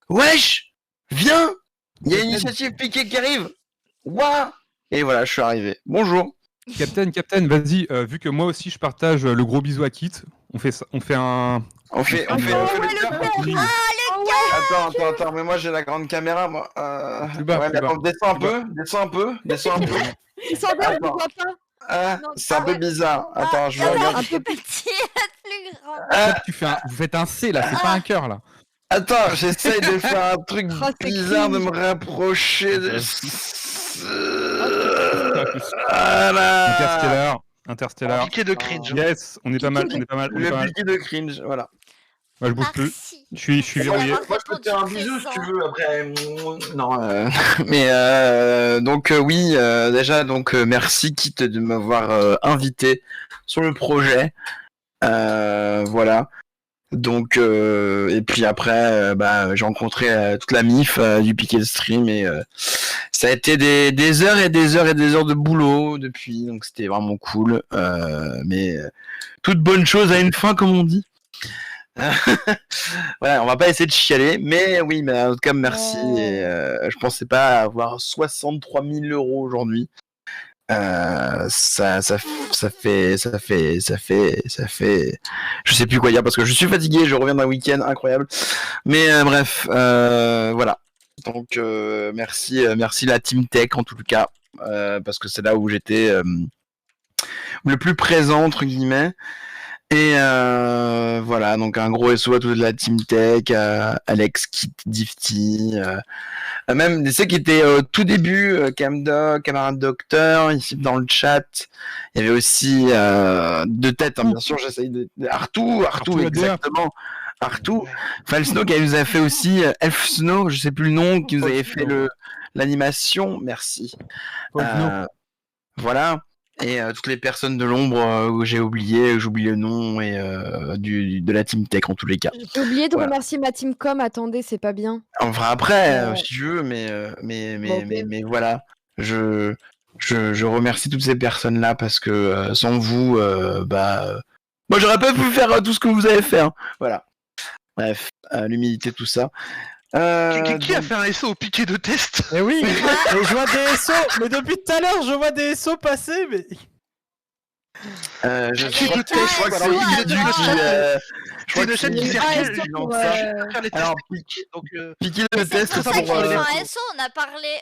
Wesh, viens, il y a une initiative piquée qui arrive. Ouah. Et voilà, je suis arrivé. Bonjour. Captain, vas-y, vu que moi aussi je partage le gros bisou à Kit, on fait un. On fait Oh, le ouais, père. Attends, mais moi j'ai la grande caméra, moi. Plus bas, ouais, plus mais attends, descends un peu. Sandra, on ne Attends. voit pas. Ah, Non, c'est un peu ouais. bizarre. Attends, je Ah, regarde. Un peu petit, plus grand. Ah, Vous faites un C là, c'est pas un cœur là. attends, j'essaye de faire un truc Oh, c'est bizarre, de cringe. me rapprocher de. Interstellar. Interstellar. Piqué de cringe. Yes, on est pas mal, on est pas mal. on est Le pas mal. piqué de cringe, voilà. Moi je bouge plus. Merci. Je suis verrouillé. Moi, je peux te faire un bisou si tu veux après. Non, mais donc oui, déjà donc merci Kit de m'avoir invité sur le projet. Voilà. Donc et puis après j'ai rencontré toute la MIF du piqué de stream et ça a été des heures et des heures et des heures de boulot depuis, donc c'était vraiment cool. Mais toute bonne chose a une fin, comme on dit. Voilà, on va pas essayer de chialer, mais oui, mais en tout cas merci. Et, je pensais pas avoir 63 000 euros aujourd'hui. Ça fait, je sais plus quoi dire parce que je suis fatigué, je reviens d'un week-end incroyable. Mais bref, voilà. Donc merci la Team Tech en tout cas, parce que c'est là où j'étais le plus présent entre guillemets. Et voilà, donc un gros SO à toute la Team Tech, Alex, Kit, Difty, même des ceux qui étaient au tout début, Camdoc, Camarade Docteur, ici dans le chat. Il y avait aussi deux têtes, hein, bien sûr, j'essaye de... Artou, exactement. Artou, Falsno qui nous a fait aussi Elf Snow, je sais plus le nom, qui nous avait fait le l'animation, merci. Voilà. Et toutes les personnes de l'ombre que j'ai oublié, j'oublie le nom, et de la team tech en tous les cas. J'ai oublié de Voilà. remercier ma team com, attendez, c'est pas bien. Enfin après, Ouais. si tu veux, mais Bon, ok. voilà. Je remercie toutes ces personnes-là parce que sans vous, moi j'aurais pas pu faire tout ce que vous avez fait. Hein. Voilà. Bref, l'humilité, tout ça. Qui a fait un SO au piqué de test? Mais oui, mais je vois des SO, mais depuis tout à l'heure, je vois des SO passer, mais... Je Il y a crois qu'un que c'est SO Izu avant. qui... C'est une chaîne qui c'est circule, Izu qui ils lance vont ça. faire les tests Alors, techniques, donc piquer Mais le c'est test, pour c'est ça pour... qu'il faut un SO.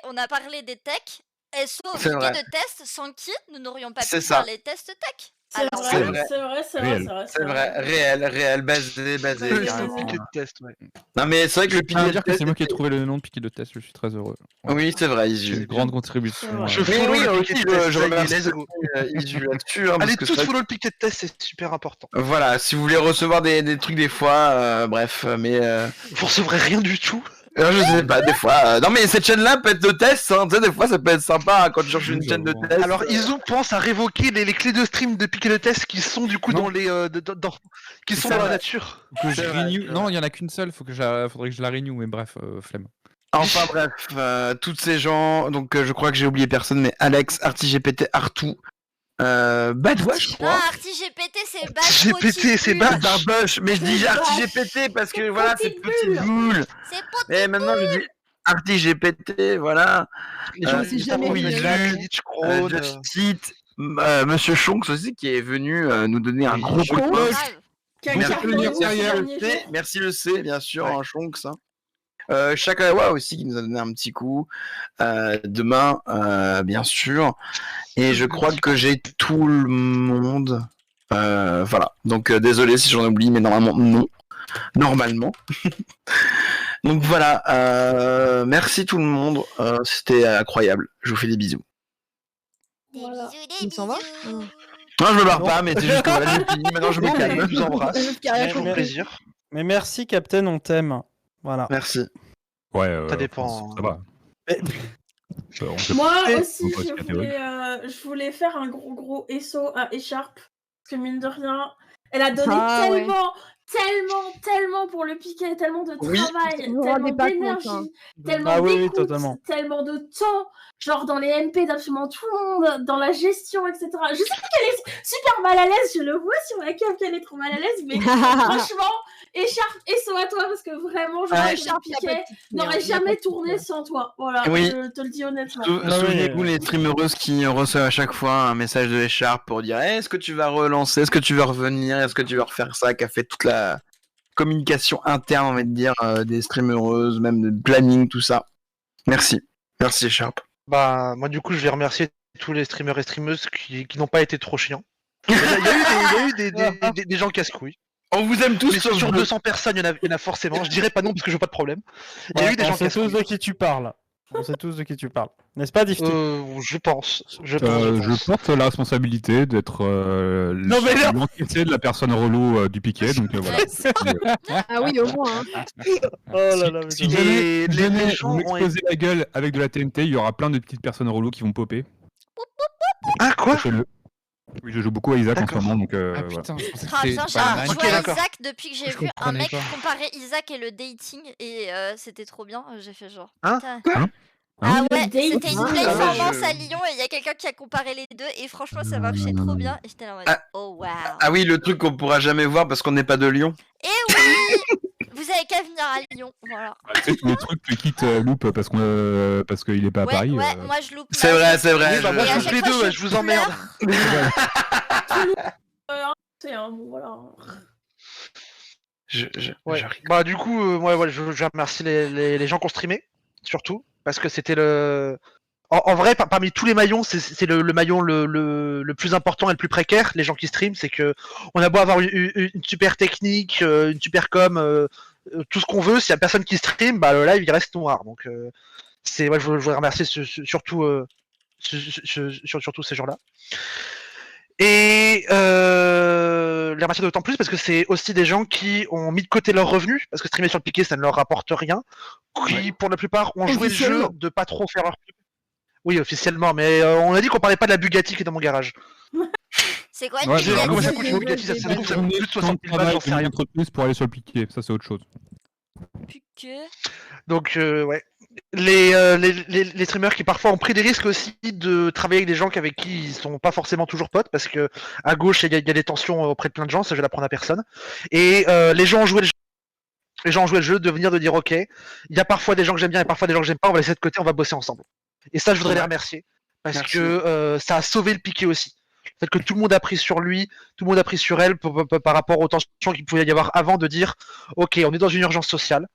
On a parlé des techs. SO au C'est piqué vrai. de test sans qui nous n'aurions pas C'est pu ça. faire les tests tech. C'est Alors c'est vrai, vrai. c'est vrai, c'est Réel. vrai, C'est vrai, réel, basé, le carrément. piqué de test, ouais. Non mais c'est vrai que le Je tiens à piqué de dire que test... c'est moi qui ai trouvé le nom de piqué de test, je suis très heureux. Oui, c'est vrai, C'est Izu. une grande contribution. C'est vrai. Je Mais follow oui, le aussi, piqué de test, je ça y est, remercie let's go. Izu là-dessus. Hein, parce Allez que tous c'est vrai follow le piqué de test, c'est super important. que- Voilà, si vous voulez recevoir des trucs des fois, bref, mais... Vous recevrez rien du tout. je sais pas, des fois... Non mais cette chaîne-là peut être de test, hein, tu sais, des fois ça peut être sympa hein, quand tu cherches une chaîne de test. Alors Izu pense à révoquer les clés de stream de piqué de test qui sont du coup Non. dans les qui sont C'est dans la vrai. nature. Faut que je C'est vrai, renew- c'est vrai. Non, il y en a qu'une seule, faudrait que je la renew, mais bref, flemme. Enfin bref, toutes ces gens, donc je crois que j'ai oublié personne, mais Alex, ArtiGPT, Artou, Badwa je non, crois. ArtiGPT c'est Bash. GPT, c'est bas. Barbush, mais je dis ArtiGPT parce que voilà, c'est petite boule. C'est pas Et maintenant je dis ArtiGPT, voilà. Les gens sais ils jamais tapent qui Isaac, est. Glitch, Crone, Justit, Monsieur Shonks aussi qui est venu nous donner un gros coup de main. grave. Merci, Merci, merci le C, bien sûr, Ouais. un Shonks. Hein. Shakawa aussi qui nous a donné un petit coup. Demain, bien sûr. Et je crois que j'ai tout le monde. Voilà. Donc désolé si j'en oublie, mais normalement non. Normalement. Donc voilà. Merci tout le monde. C'était incroyable. Je vous fais des bisous. Des Voilà. bisous, des Il s'en va bisous. Non, je me barre pas, mais c'est juste que voilà, j'ai fini. Maintenant, je me Non, mais calme. je vous embrasse. Qui a rien Toujours compris. plaisir. Mais merci, Captain, on t'aime. Voilà. Merci. Ouais, Ça dépend. Ça va. Mais- On peut- Moi Et- aussi, on peut se je voulais faire un gros SO à Écharpe. Parce que mine de rien, elle a donné Ah, ouais. tellement pour le piquet, tellement de Oui. travail, Vous vous rendez tellement pas compte, d'énergie, hein. tellement Ah oui, oui, d'écoute, totalement. tellement de temps, genre dans les MP d'absolument tout le monde, dans la gestion, etc. Je sais qu'elle est super mal à l'aise, je le vois sur la cave qu'elle est trop mal à l'aise, mais franchement, Écharpe, SO à toi, parce que vraiment, je Ouais. vois que le Écharpe, y a pas piquet de souci, hein, n'aurait y a pas jamais de tourné souci. sans toi. Voilà, Oui. je te le dis honnêtement. Ah oui, Souvenez-vous les streamereuses qui reçoivent à chaque fois un message de Écharpe pour dire est-ce que tu vas relancer, est-ce que tu vas revenir, est-ce que tu vas refaire ça, qui a fait toute la communication interne, on va dire, des streamereuses, même de planning, tout ça. Merci. Merci Écharpe. Bah moi du coup je vais remercier tous les streamers et streameuses qui n'ont pas été trop chiants. Il y a eu des gens casse-couilles. On vous aime tous Mais sauf sur deux. 200 personnes, il y en a forcément. Je dirais pas non parce que je veux pas de problème. Il y a Ouais, eu des on gens sait tous casse-couilles. de qui tu parles. On sait tous de qui tu parles. N'est-ce pas, Difty Je pense. Je Je porte la responsabilité d'être Non, mais non. l'enquêté de la personne relou du piquet, donc voilà. Ah oui, au moins. Hein. Oh là là, mais Si ça- jamais, les jamais gens vous ont m'explosez la gueule avec de la TNT, il y aura plein de petites personnes reloues qui vont popper. Ah quoi? Sachez-le. Oui, je joue beaucoup à Isaac en ce D'accord. moment, donc Ah voilà. putain, je pensais que Ah, c'était putain, pas j'ai Nike. joué à d'accord. Isaac depuis que j'ai Je vu un comprenais mec pas. comparer Isaac et le dating et c'était trop bien. J'ai fait genre. Hein putain. Quoi Hein Ah Le ouais, dating c'était une Ah, performance je- à Lyon et il y a quelqu'un qui a comparé les deux et franchement ça marchait trop bien et j'étais là en mode Ah. oh waouh. Ah oui, le truc qu'on pourra jamais voir parce qu'on n'est pas de Lyon. Et oui, vous avez qu'à venir à Lyon, voilà. Tu sais, tous les trucs que quitte Loop parce qu'il est pas à Ouais, Paris. ouais, moi je loupe. C'est vrai, c'est vrai. Oui, bah, moi Et à je chaque joue les fois, deux, ouais, je vous emmerde. C'est un bon, voilà. Ouais. je rigole. Bah du coup, je remercie les gens qui ont streamé, surtout, parce que c'était le... En vrai, parmi tous les maillons, c'est le maillon le plus important et le plus précaire, les gens qui streament, c'est que on a beau avoir une super technique, une super com, tout ce qu'on veut, s'il y a personne qui stream, bah le live il reste noir. Donc je voudrais remercier surtout surtout ces gens-là. Et les remercier d'autant plus parce que c'est aussi des gens qui ont mis de côté leurs revenus, parce que streamer sur le piqué, ça ne leur rapporte rien, qui, pour la plupart, ont joué le jeu Officiellement. de pas trop faire leur pub. Oui, officiellement, mais on a dit qu'on parlait pas de la Bugatti qui est dans mon garage. C'est quoi une Ouais, Bugatti comment ça c'est coûte une une Bugatti, ça se trouve, ça coûte plus de 60 000 balles, j'en sais rien. entreprise pour aller sur le piqué, ça c'est autre chose. Piqué. Donc, ouais. Les streamers qui parfois ont pris des risques aussi de travailler avec des gens avec qui ils sont pas forcément toujours potes, parce que à gauche, il y a des tensions auprès de plein de gens, ça je vais l'apprendre à personne. Et les gens ont joué le jeu. Les gens ont joué le jeu de venir de dire ok, il y a parfois des gens que j'aime bien et parfois des gens que j'aime pas, on va laisser de côté, on va bosser ensemble. Et ça, je voudrais les remercier. Parce Merci. que ça a sauvé le piqué aussi. Le fait que tout le monde a pris sur lui, tout le monde a pris sur elle par rapport aux tensions qu'il pouvait y avoir avant, de dire ok, on est dans une urgence sociale,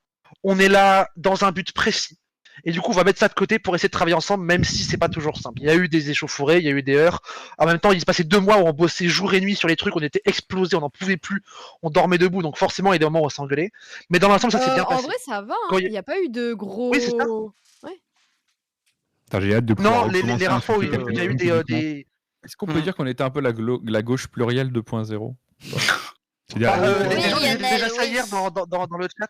on est là dans un but précis. Et du coup, on va mettre ça de côté pour essayer de travailler ensemble, même si c'est pas toujours simple. Il y a eu des échauffourées, il y a eu des heures. En même temps, il se passait 2 mois où on bossait jour et nuit sur les trucs, on était explosés, on n'en pouvait plus, on dormait debout, donc forcément, il y a des moments où on s'engueulait. Mais dans l'ensemble, ça s'est bien En passé. vrai, ça va. Quand Il n'y a pas eu de gros. Oui, c'est ça. Putain, j'ai hâte de pouvoir Non, les recommencer rares un fois où truc il y a eu publiquement. des... Est-ce qu'on peut dire qu'on était un peu la gauche plurielle 2.0? C'est-à-dire, Oui, les gens disaient Lionel, déjà ça oui. hier dans le chat.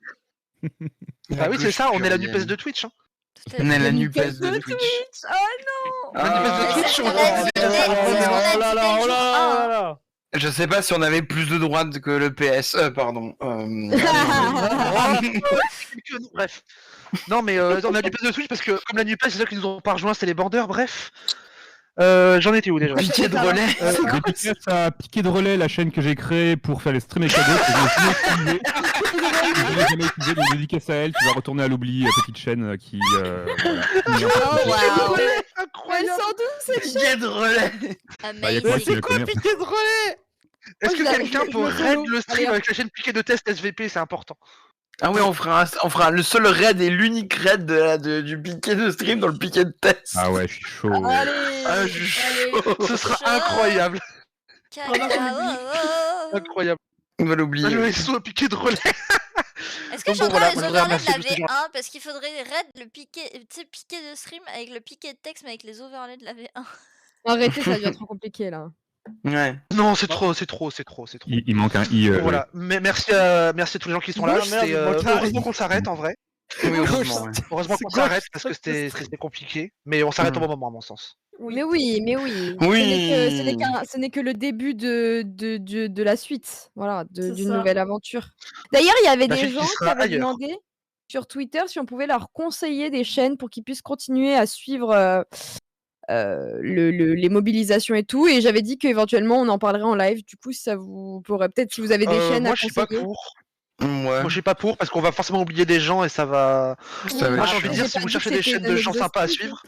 Ah oui, c'est ça, on est la NUPES de Twitch. Hein. Tout à On est fait. la Nupes NUPES de Twitch. Oh non. La NUPES de Ah. Twitch, on on a dit est déjà ça. dès- Oh on a là dit là dès le oh jour là un, là hein. là. Je sais pas si on avait plus de droite que le PS, pardon. Bref. Non, mais on a NUPES de Twitch parce que comme la NUPES, c'est ceux qui nous ont pas rejoint, c'est les bandeurs. Bref. J'en étais où déjà? Piqué de relais. dédicace à Piqué de Relais, la chaîne que j'ai créée pour faire les streams et cadeaux, que je n'ai jamais utilisée. Je l'ai jamais utilisée, donc dédicace à elle, qui va retourner à l'oubli, petite chaîne qui... voilà. Oh waouh. Elle Incroyable. sort d'où cette Piqué de relais. Bah, y a que moi Amazing. qui le connais. Piqué de relais? Est-ce Oh, que je la- quelqu'un je peut me raid follow. le stream Allez, avec la chaîne Piqué de test SVP? C'est important. Ah oui, on fera le seul raid et l'unique raid du piqué de stream dans le piqué de test. Ah ouais, je suis chaud. Allez. Ah, je suis Allez. chaud. Ce sera Chaud. incroyable. Cacao. Incroyable. On va l'oublier. Le SO Piqué de relais. Est-ce que Donc je suis en bon, train voilà, de moi, je voudrais overlay de remercier la tous ces gens. V1 parce qu'il faudrait raid le piqué, tu sais, piqué de stream avec le piqué de texte mais avec les overlays de la V1. Arrêtez, ça devient trop compliqué là. Ouais. Non, c'est trop. Il manque un I. Bon, voilà. Mais merci à tous les gens qui sont là. Gauche, merde, C'était, il manque un heureusement I. qu'on s'arrête en vrai. Oui, heureusement. Ouais. Heureusement C'est qu'on gauche, s'arrête parce que c'est c'était compliqué. Mais on s'arrête au bon moment à mon sens. Oui. Mais oui, mais oui. Oui. Ce n'est que le début de la suite, voilà, C'est d'une ça. nouvelle aventure. D'ailleurs, il y avait La des suite qui gens qui sera avaient ailleurs. demandé sur Twitter si on pouvait leur conseiller des chaînes pour qu'ils puissent continuer à suivre les mobilisations et tout. Et j'avais dit qu'éventuellement on en parlerait en live. Du coup, ça vous pourrait peut-être, si vous avez des chaînes Moi, à je suis pas conseiller. pour. Ouais. Moi, je suis pas pour parce qu'on va forcément oublier des gens et ça va. Ça va Moi, être j'ai envie de chiant. dire, si vous cherchez des chaînes de gens sympas à suivre,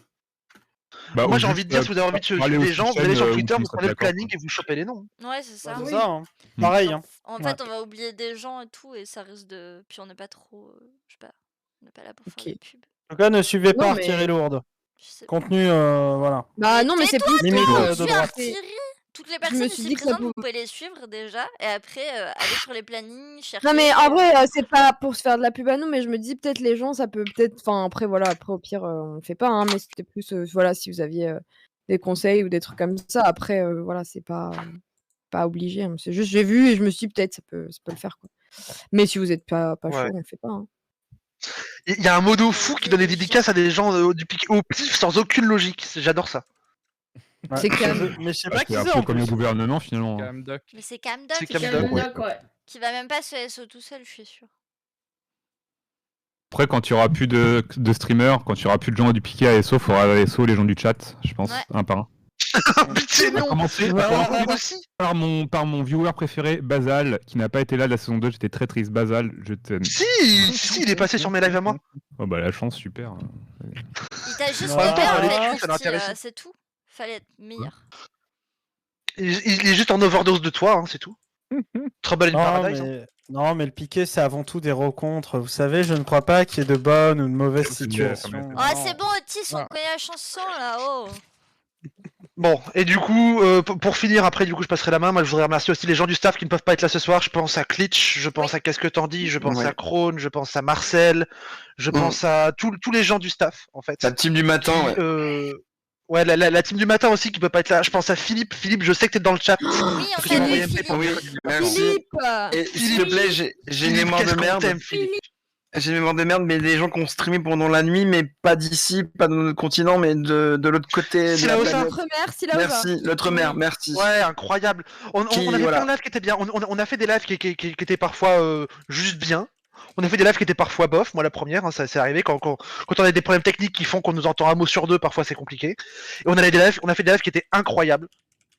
Bah, moi ou j'ai envie de dire, juste, si vous avez envie de suivre parler des aux gens, vous chaînes, allez sur où Twitter, tout vous sera prenez le d'accord, planning et vous chopez les noms. Ouais, c'est ça. C'est Oui. ça, hein. Mm. Pareil. Hein. En fait, on va oublier des gens et tout et ça risque de. Puis on n'est pas trop. Je sais pas. On n'est pas là pour faire Ok. de pub. En tout cas, ne suivez Non, pas mais- Artillerie Lourde. Je sais pas. Contenu, voilà. Bah non, mais c'est plus Limite que- de Suis droite. Artillerie. Toutes les me personnes suis ici dit que ça présentes, vous pouvait- pouvez les suivre déjà et après aller sur les plannings, chercher. Non mais en vrai c'est pas pour se faire de la pub à nous, mais je me dis peut-être les gens ça peut peut-être, enfin après voilà, après au pire on le fait pas hein, mais c'était plus voilà, si vous aviez des conseils ou des trucs comme ça, après voilà, c'est pas obligé hein. C'est juste j'ai vu et je me suis dit peut-être ça peut le faire quoi. Mais si vous êtes pas Ouais. chaud, on le fait pas hein. Il y a un modo fou qui donne des dédicaces à des gens du piqué au pif sans aucune logique. J'adore ça. Ouais. C'est calme. Mais je sais Ah, pas c'est qui un c'est peu en comme le plus. gouvernement finalement. Camdoc. Mais c'est Camdoc C'est qui, Camdoc, Camdoc, ouais. qui va même pas se SO tout seul, je suis sûre. Après, quand il y aura plus de streamers, quand il y aura plus de gens du piqué à SO, il faudra SO les gens du chat, je pense, Ouais. un par un. Pitié, On va non. commencer Ouais, ouais, aussi. par mon viewer préféré, Basal, qui n'a pas été là de la saison 2. J'étais très triste. Basal, je t'aime. Si, il est passé sur mes lives à moi. Oh bah la chance, super. Il t'a juste Ouais, fait peur, ouais, en fait, ça Rusty, l'intéresse. c'est tout. Fallait être meilleur. Il est juste en overdose de toi, hein, c'est tout. Trouble in Non Paradise. hein. mais... non, mais le piqué, c'est avant tout des rencontres. Vous savez, je ne crois pas qu'il y ait de bonnes ou de mauvaises C'est bien, situations. quand même. Ah, Non. c'est bon, Otis, on Voilà. connaît la chanson là, oh. Bon, et du coup, pour finir, après, du coup, je passerai la main. Moi, je voudrais remercier aussi les gens du staff qui ne peuvent pas être là ce soir. Je pense à Klitsch, je pense à Qu'est-ce que t'en dis, je pense Ouais. à Krone, je pense à Marcel, je pense à tous les gens du staff, en fait. La team du matin, Qui, ouais. Ouais, la team du matin aussi qui peut pas être là. Je pense à Philippe. Philippe, je sais que t'es dans le chat. Oui, on Parce que salue j'ai envoyé un Philippe. mail. Oui, merci. Philippe Et s'il te plaît, j'ai une mémoire de Qu'est-ce qu'on merde. t'aime, Philippe. J'ai une mémoire de merde, mais des gens qui ont streamé pendant la nuit, mais pas d'ici, pas de notre continent, mais de l'autre côté de C'est la là-haut, planète. L'outre-mer, si là-haut. Merci, l'outre-mer, merci. Ouais, incroyable. On avait voilà. plein de lives qui étaient bien. On a fait des lives qui étaient parfois juste bien. On a fait des lives qui étaient parfois bof. Moi, la première, hein, ça c'est arrivé quand on a des problèmes techniques qui font qu'on nous entend un mot sur deux, parfois c'est compliqué. Et on a fait des lives qui étaient incroyables.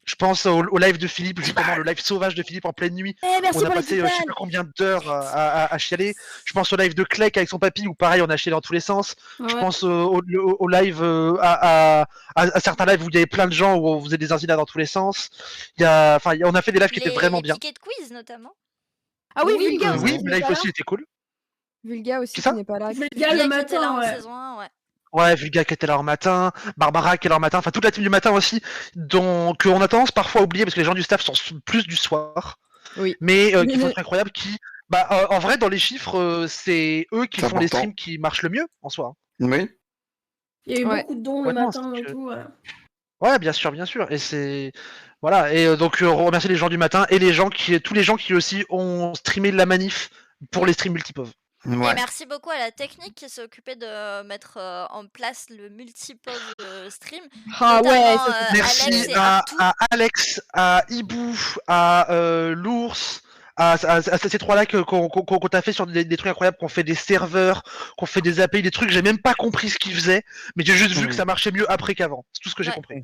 Je pense au live de Philippe, justement, le live sauvage de Philippe en pleine nuit. Merci On a pour passé les je sais pas combien d'heures à chialer. Je pense au live de Clec avec son papy où pareil on a chialé dans tous les sens. Je pense au live à certains lives où il y avait plein de gens où on faisait des incidents dans tous les sens. On a fait des lives qui étaient vraiment bien. Les tickets de quiz notamment. Ah oui, Vulga aussi. Oui, qui le n'est live pas là. aussi était cool. Vulga aussi Qui ça qui n'est pas là. Vulga le qui était là matin, en ouais. saison 1, ouais. Ouais, Vulga qui était là en matin, Barbara qui est là en matin, enfin toute la team du matin aussi, qu'on a tendance parfois à oublier parce que les gens du staff sont plus du soir. Oui. Mais qui font un truc incroyable qui. En vrai, dans les chiffres, c'est eux qui C'est font les important. streams qui marchent le mieux en soi. Oui. Il y a eu Ouais. beaucoup de dons Ouais, le non, matin c'est et que- tout. Ouais. Ouais, bien sûr. Et c'est. Voilà, et donc remercier les gens du matin et tous les gens qui aussi ont streamé la manif pour les streams multipov. Ouais. Et merci beaucoup à la technique qui s'est occupée de mettre en place le multipov stream. Ah ouais, Notamment, ça, c'est- Alex Merci et à Artout. Alex, à Ibou, à l'ours, à ces trois-là qu'on t'a fait sur des trucs incroyables, qu'on fait des serveurs, qu'on fait des API, des trucs, j'ai même pas compris ce qu'ils faisaient, mais j'ai juste vu que ça marchait mieux après qu'avant. C'est tout ce que j'ai Ouais. compris.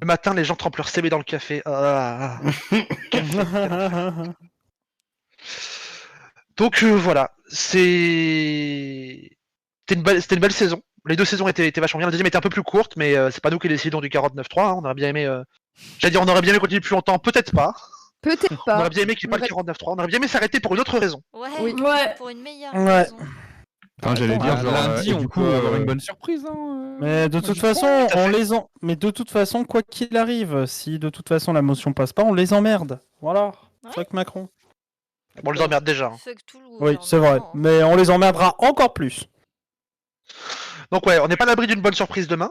Le matin, les gens trempent leur CB dans le café. Ah. Donc voilà, c'était une belle saison. Les deux saisons étaient vachement bien. La deuxième était un peu plus courte, mais c'est pas nous qui décidons du 49.3. Hein. On aurait bien aimé. J'allais dire, on aurait bien aimé continuer plus longtemps. Peut-être pas. Peut-être On pas. aurait bien aimé qu'il n'y ait pas le 49.3. On aurait bien aimé s'arrêter pour une autre raison. Ouais, Oui. Ouais. pour une meilleure Ouais. raison. Enfin, j'allais dire, genre, lundi, et on du coup, peut avoir une bonne surprise. Mais de toute façon, mais de toute façon, quoi qu'il arrive, si de toute façon la motion passe pas, on les emmerde. Voilà. Ouais. Fuck Macron. Bon, on les emmerde déjà. Hein. Fuck tout le Oui, c'est vrai. gouvernement. Mais on les emmerdera encore plus. Donc ouais, on n'est pas à l'abri d'une bonne surprise demain.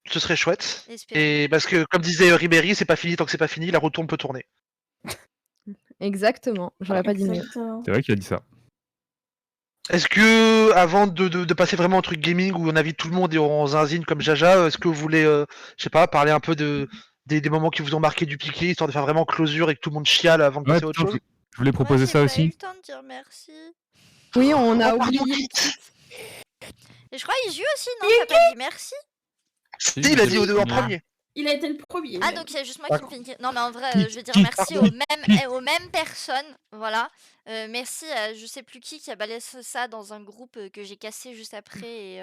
Ce serait chouette. Espérons. Et parce que, comme disait Ribéry, c'est pas fini tant que c'est pas fini. La roue tourne peut tourner. Exactement. J'aurais pas dit mieux. Exactement. C'est vrai qu'il a dit ça. Est-ce que, avant de passer vraiment au truc gaming où on invite tout le monde et on zinzine comme Jaja, est-ce que vous voulez, je sais pas, parler un peu des moments qui vous ont marqué du piqué, histoire de faire vraiment closure et que tout le monde chiale avant de Ouais, passer à autre putain, chose? je voulais proposer Moi, ça j'ai aussi. pas eu le temps de dire merci. Oui, on a Oh, pardon, oublié. Et je crois qu'il aussi, non? T'as pas dit merci? Si, il a dit en premier. Il a été le premier. Ah, même. donc il y a juste moi qui me fais une... Non, mais en vrai, je vais dire Qui merci Pardon. aux mêmes personnes. Voilà. Merci à je sais plus qui a balayé ça dans un groupe que j'ai cassé juste après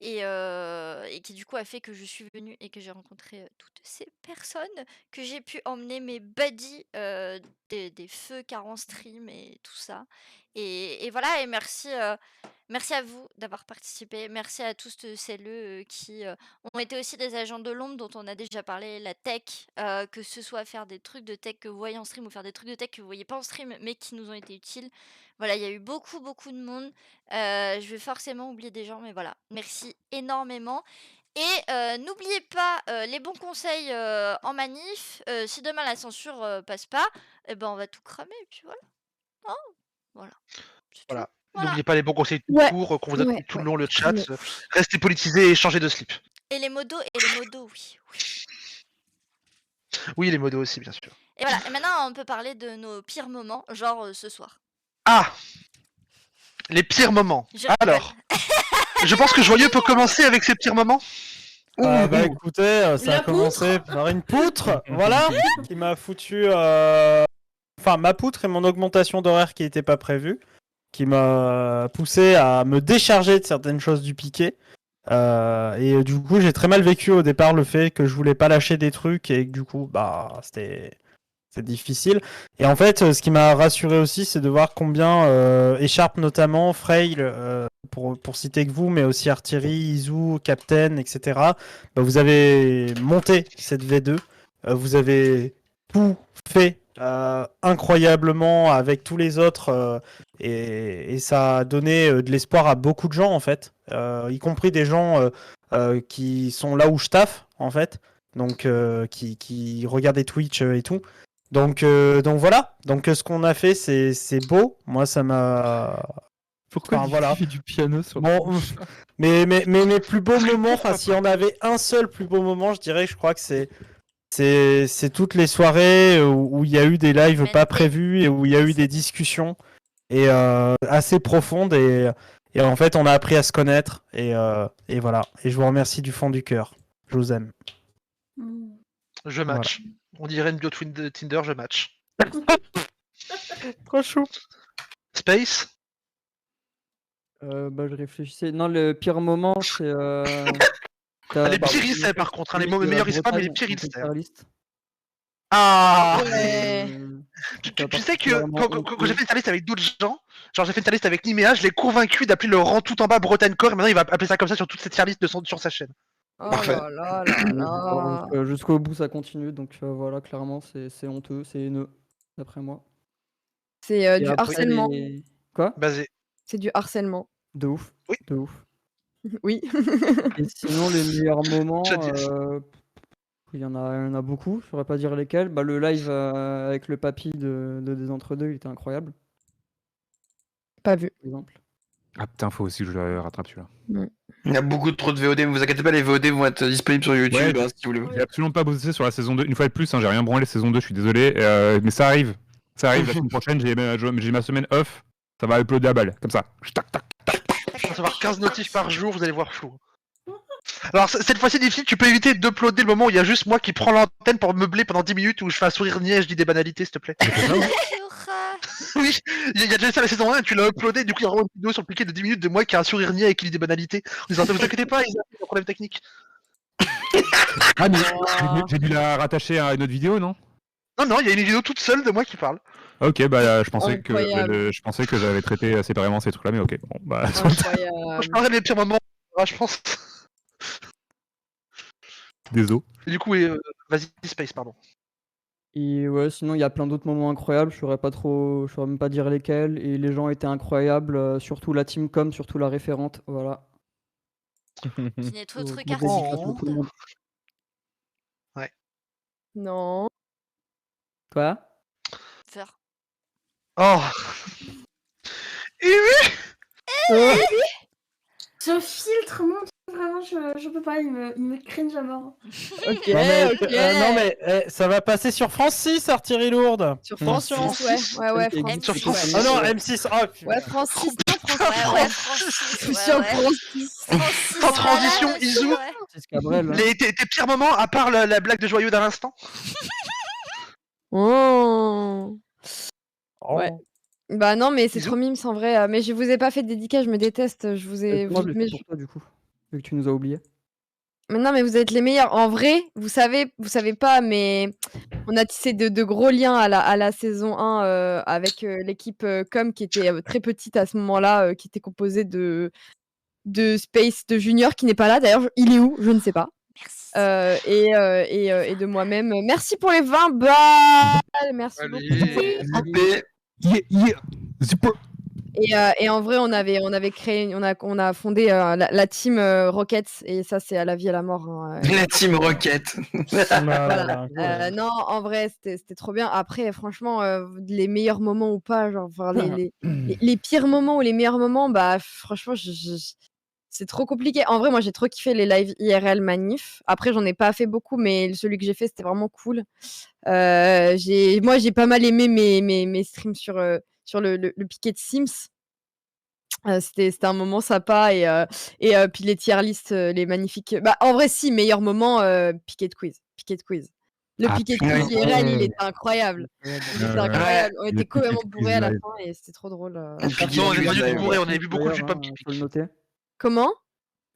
et qui du coup a fait que je suis venue et que j'ai rencontré toutes ces personnes, que j'ai pu emmener mes buddies des feux car en stream et tout ça. Et voilà, et merci à vous d'avoir participé. Merci à tous celles qui ont été aussi des agents de l'ombre dont on a déjà parlé, la tech, que ce soit faire des trucs de tech que vous voyez en stream ou faire des trucs de tech que vous voyez pas en stream mais qui nous ont été utiles. Voilà, il y a eu beaucoup de monde. Je vais forcément oublier des gens, mais voilà. Merci énormément. Et n'oubliez pas les bons conseils en manif. Si demain la censure passe pas, eh ben on va tout cramer et puis voilà. Oh, voilà. C'est tout. Voilà. Voilà. N'oubliez pas les bons conseils tout Ouais. court qu'on vous donne Ouais, tout le ouais. long le chat. Ouais. Restez politisés et changez de slip. Et les modos, oui. Oui, les modos aussi, bien sûr. Et voilà, et maintenant on peut parler de nos pires moments, genre ce soir. Ah! Les pires moments. Je Alors, je pense que Joyeux peut commencer avec ses pires moments. Bah écoutez, ça La a commencé par une poutre, voilà, qui m'a foutu... Enfin, ma poutre et mon augmentation d'horaire qui n'était pas prévue, qui m'a poussé à me décharger de certaines choses du piqué. Et du coup, j'ai très mal vécu au départ le fait que je voulais pas lâcher des trucs et que du coup, bah, c'est difficile. Et en fait, ce qui m'a rassuré aussi, c'est de voir combien Écharpe notamment, Frail, pour citer que vous, mais aussi Artillery, Izu, Captain, etc. Bah, vous avez monté cette V2, vous avez tout fait incroyablement avec tous les autres et ça a donné de l'espoir à beaucoup de gens en fait, y compris des gens qui sont là où je taffe en fait, donc qui regardaient Twitch et tout. Donc voilà, donc ce qu'on a fait c'est beau, moi ça m'a... Pourquoi voilà. tu fais du piano sur Bon, mais mes plus beaux moments, enfin s'il y en avait un seul plus beau moment, je dirais que je crois que c'est toutes les soirées où il y a eu des lives pas prévus et où il y a eu des discussions et assez profondes et en fait on a appris à se connaître et voilà. Et je vous remercie du fond du cœur. Je vous aime. Je match. On dirait une bio de Tinder, je match. Trop chou. Space. Je réfléchissais. Non, le pire moment, c'est. Les pires essais, par contre. Les meilleurs essais pas, mais les pires essais. Ah ouais. Tu sais que quand j'ai fait une liste avec d'autres gens, genre j'ai fait une liste avec Nimea, je l'ai convaincu d'appeler le rang tout en bas Bretagne Core et maintenant il va appeler ça comme ça sur toute cette tier list sur sa chaîne. Oh là là là là. Jusqu'au bout, ça continue. Donc voilà, clairement, c'est honteux, c'est haineux, d'après moi. C'est du harcèlement. Quoi? Basé. C'est du harcèlement. De ouf. Oui. De ouf. Oui. Et sinon, les meilleurs moments, il y en a beaucoup, je saurais pas dire lesquels. Le live avec le papy de Des Entre-deux, il était incroyable. Pas vu. Par exemple. Ah putain, faut aussi que je le rattrape celui-là. Il y a beaucoup trop de VOD, ne vous inquiétez pas, les VOD vont être disponibles sur YouTube Ouais, si vous voulez. J'ai absolument pas bossé sur la saison 2. Une fois de plus, j'ai rien branlé saison 2, je suis désolé. Mais ça arrive. Ça arrive la semaine prochaine, j'ai ma semaine off. Ça va uploader à balle, comme ça. Tac, tac. Je vais recevoir 15 notifs par jour, vous allez voir flou. Alors cette fois-ci difficile, tu peux éviter d'uploader le moment où il y a juste moi qui prends l'antenne pour meubler pendant 10 minutes où je fais un sourire niais et je dis des banalités s'il te plaît. Oui, il y a déjà ça la saison 1, tu l'as uploadé, du coup il y a vraiment une vidéo sur le piquet de 10 minutes de moi qui a un sourire niais et qui dit des banalités. En disant ne vous inquiétez pas, il y a un problème technique. Ah mais j'ai dû la rattacher à une autre vidéo, non? Non, il y a une vidéo toute seule de moi qui parle. Ok, je pensais que j'avais traité séparément ces trucs-là, mais ok. Bon, Je parlerai des pires moments, je pense. Désolé. Et du coup, vas-y, Space, pardon. Et ouais, sinon il y a plein d'autres moments incroyables, je saurais même pas dire lesquels, et les gens étaient incroyables, surtout la team com, surtout la référente, voilà. Qui n'est autre Donc, qu'Arsène. Ouais. Non. Quoi? Faire. Oh. Ce filtre, mon Dieu, vraiment, je peux pas, il me cringe à mort. Ok, Non mais ça va passer sur France 6, artillerie lourde. Sur France 6, ouais, Sur France 6. France 6. Ah non, M6. Ouais, France 6. Ouais, France 6. Sur France 6. Sans transition, Izu. C'est Cabrel. Tes pires moments, à part la blague de joyeux d'un instant. Oh. Ouais. Bah non, mais c'est Bisous. trop mimes en vrai. Mais je vous ai pas fait de dédicace, je me déteste. Je vous ai. Moi, je l'ai fait pour toi, du coup, vu que tu nous as oubliés. Mais non, mais vous êtes les meilleurs. En vrai, vous savez pas, mais on a tissé de gros liens à la saison 1 avec l'équipe com qui était très petite à ce moment-là, qui était composée de Space, de Junior qui n'est pas là. D'ailleurs, il est où? Je ne sais pas. Merci. Et de moi-même. Merci pour les 20 balles. Merci beaucoup. Super. Et en vrai, on avait créé, on a fondé la team Rocket, et ça, c'est à la vie et à la mort. Hein. La team Rocket. Voilà. Non, en vrai, c'était trop bien. Après, franchement, les meilleurs moments ou pas, genre, les pires moments ou les meilleurs moments, bah, franchement, c'est trop compliqué. En vrai, moi, j'ai trop kiffé les lives IRL manif. Après, j'en ai pas fait beaucoup, mais celui que j'ai fait, c'était vraiment cool. Moi, j'ai pas mal aimé mes streams sur le piquet de Sims. C'était un moment sympa, et puis les tier list, les magnifiques. Bah, en vrai, si, meilleur moment, piquet de quiz. Le piquet de quiz IRL, il était incroyable. On était complètement bourrés à la fin et c'était trop drôle. Non, on est pas du tout bourrés, on avait vu beaucoup de jus de pomme Faut le noter. Comment?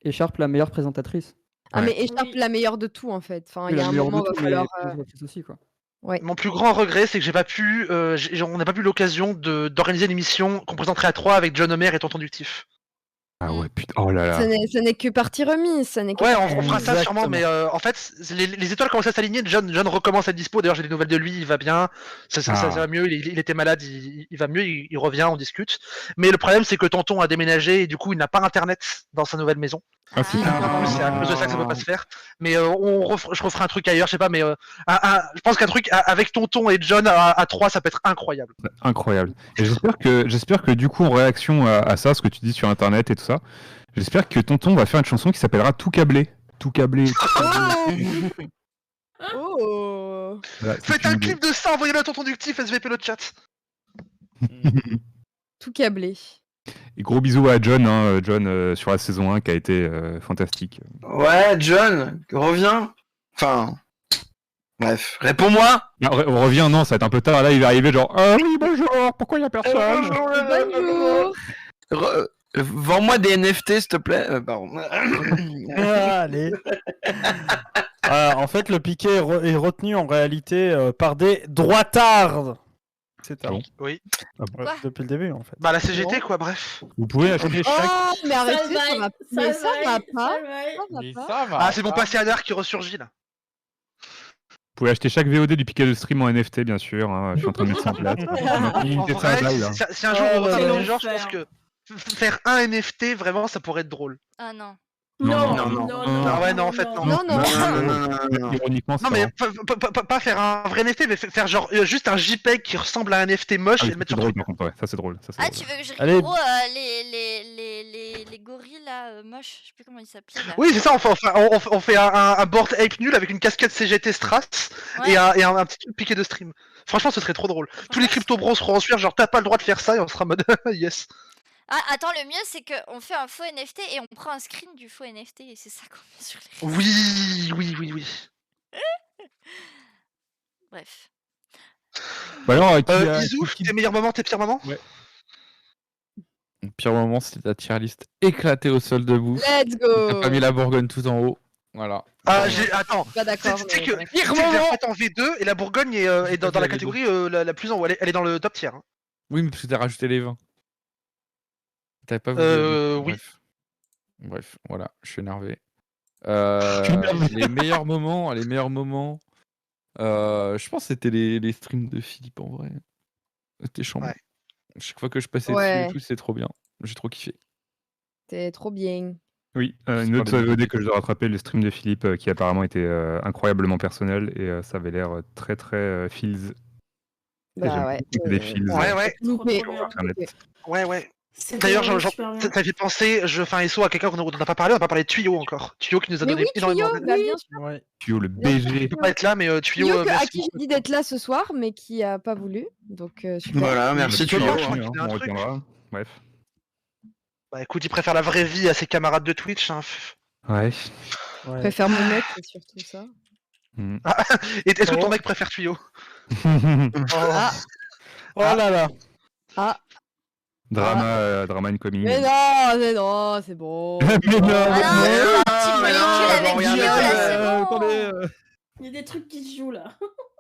Écharpe, la meilleure présentatrice. Ah, mais Écharpe, la meilleure de tout, en fait. Enfin, il y a la un meilleure moment, de va tout, falloir. mais présentatrice aussi, quoi. Ouais. Mon plus grand regret, c'est que j'ai pas pu, on n'a pas eu l'occasion d'organiser une émission qu'on présenterait à 3 avec John Homer et Tonton Ductif. Ah ouais, putain, oh là là. Ce n'est que partie remise, ça n'est que Ouais, partie on fera ça sûrement, mais Exactement. en fait, les étoiles commencent à s'aligner. John recommence à être dispo. D'ailleurs, j'ai des nouvelles de lui, il va bien. Ça va mieux. Il était malade, il va mieux, il revient, on discute. Mais le problème, c'est que Tonton a déménagé et du coup, il n'a pas internet dans sa nouvelle maison. Ah, c'est Du coup, c'est à cause de ça que ça peut pas se faire. Mais je referai un truc ailleurs, je sais pas, mais je pense qu'un truc avec Tonton et John à 3, ça peut être incroyable. incroyable. Et j'espère que du coup, en réaction à ça, ce que tu dis sur internet et tout ça, j'espère que Tonton va faire une chanson qui s'appellera Tout câblé. Tout câblé. Oh Voilà, c'est Faites une un idée. clip de ça, envoyez-le à Tonton Ductif, SVP le chat. Tout câblé. Et gros bisous à John, hein, John sur la saison 1 qui a été fantastique. Ouais, John, reviens. Enfin, bref, réponds-moi. Non, on revient, non, ça va être un peu tard. Là, il va arriver genre ah oui, bonjour, pourquoi il y a personne Bonjour. Vends-moi des NFT, s'il te plaît. Pardon. Allez. En fait, le piquet est retenu en réalité par des droitards. C'est Ah bon Oui. depuis le début en fait. Bah la CGT quoi, bref. Vous pouvez acheter chaque. Oh, mais arrêtez, ça va mais ça va pas. Mais Ça va pas. ça va. Ah, c'est mon passé à qui ressurgit là. Vous pouvez acheter chaque VOD du piquet de stream en NFT, bien sûr. Hein. Je suis en train de mettre ça en place. En Communauté de vrai, Saint-Jacques, là. si un jour on refait quel le genre, je pense enfer. que faire un NFT, vraiment, ça pourrait être drôle. Ah non. Non, Ah ouais, non, en fait, non. Non, non. Ironiquement, c'est Non, mais marrant. pas faire un vrai NFT, mais faire genre juste un JPEG qui ressemble à un NFT moche Ah, et oui, le mettre c'est sur drôle, Twitter. par contre, ouais. Ça, c'est drôle. Ça, c'est Ah, drôle. tu veux que je Allez. rigolo les gorilles là, moches, je sais plus comment ils s'appelaient là. Oui, c'est ça, on fait un board ape nul avec une casquette CGT Strass Ouais. et un petit truc piqué de stream. Franchement, ce serait trop drôle. Tous les crypto bros seront en sueur, genre t'as pas le droit de faire ça et on sera en mode yes. Ah, attends, le mieux c'est qu'on fait un faux NFT et on prend un screen du faux NFT et c'est ça qu'on met sur les réseaux. Oui. Bref. Bah alors, Isou, tes meilleurs moments, tes pires moments? Mon pire moment, c'était la tier list éclatée au sol debout. Let's T'as pas mis go. la Bourgogne tout en haut. Voilà. Ah, attends, Pas d'accord. tu sais mais que bref. j'ai fait en V2 et la Bourgogne est dans la catégorie la plus en haut, elle est dans le top tier. Hein. Oui, mais parce que t'as rajouté les 20. T'avais pas voulu. Oui. Bref, voilà, je suis énervé. énervé. Les meilleurs moments, je pense que c'était les streams de Philippe en vrai. C'était chambé. Ouais. Chaque fois que je passais Ouais. dessus et tout, c'était trop bien. J'ai trop kiffé. T'es trop bien. Oui, C'est une pas autre les VOD que je dois rattraper, le stream de Philippe, qui apparemment était incroyablement personnel et ça avait l'air très très feels. Bah ouais. Des feels. Ouais. Loupé. Trop bien. Internet. Ouais. C'était D'ailleurs, vraiment genre, super bien. ça fait penser, je fais un SO à quelqu'un dont on n'a pas parlé, on n'a pas parlé de Tuyau encore. Tuyau qui nous a Mais donné oui, énormément Tuyau, d'aide. bah bien sûr. Ouais. Tuyau, le Bien sûr. BG. Il peut pas être là, mais Tuyau, Tuyau, à merci qui j'ai beaucoup. dit d'être là ce soir, mais qui a pas voulu. Donc super. Voilà, merci Tuyau, Tuyau. je crois qu'il y a un On truc. retiendra. Bref. Bah écoute, il préfère la vraie vie à ses camarades de Twitch. Hein. Ouais. Je préfère mon mec, c'est surtout ça. Mm. Et est-ce que ton Oh. mec préfère Tuyau? Ah, Oh là là. ah. Drama incoming. Mais non, c'est bon. Mais non, Ah non, c'est un petit mais non, molécule avec regardez, Tuyau là, c'est bon. Attendez. Il y a des trucs qui se jouent là.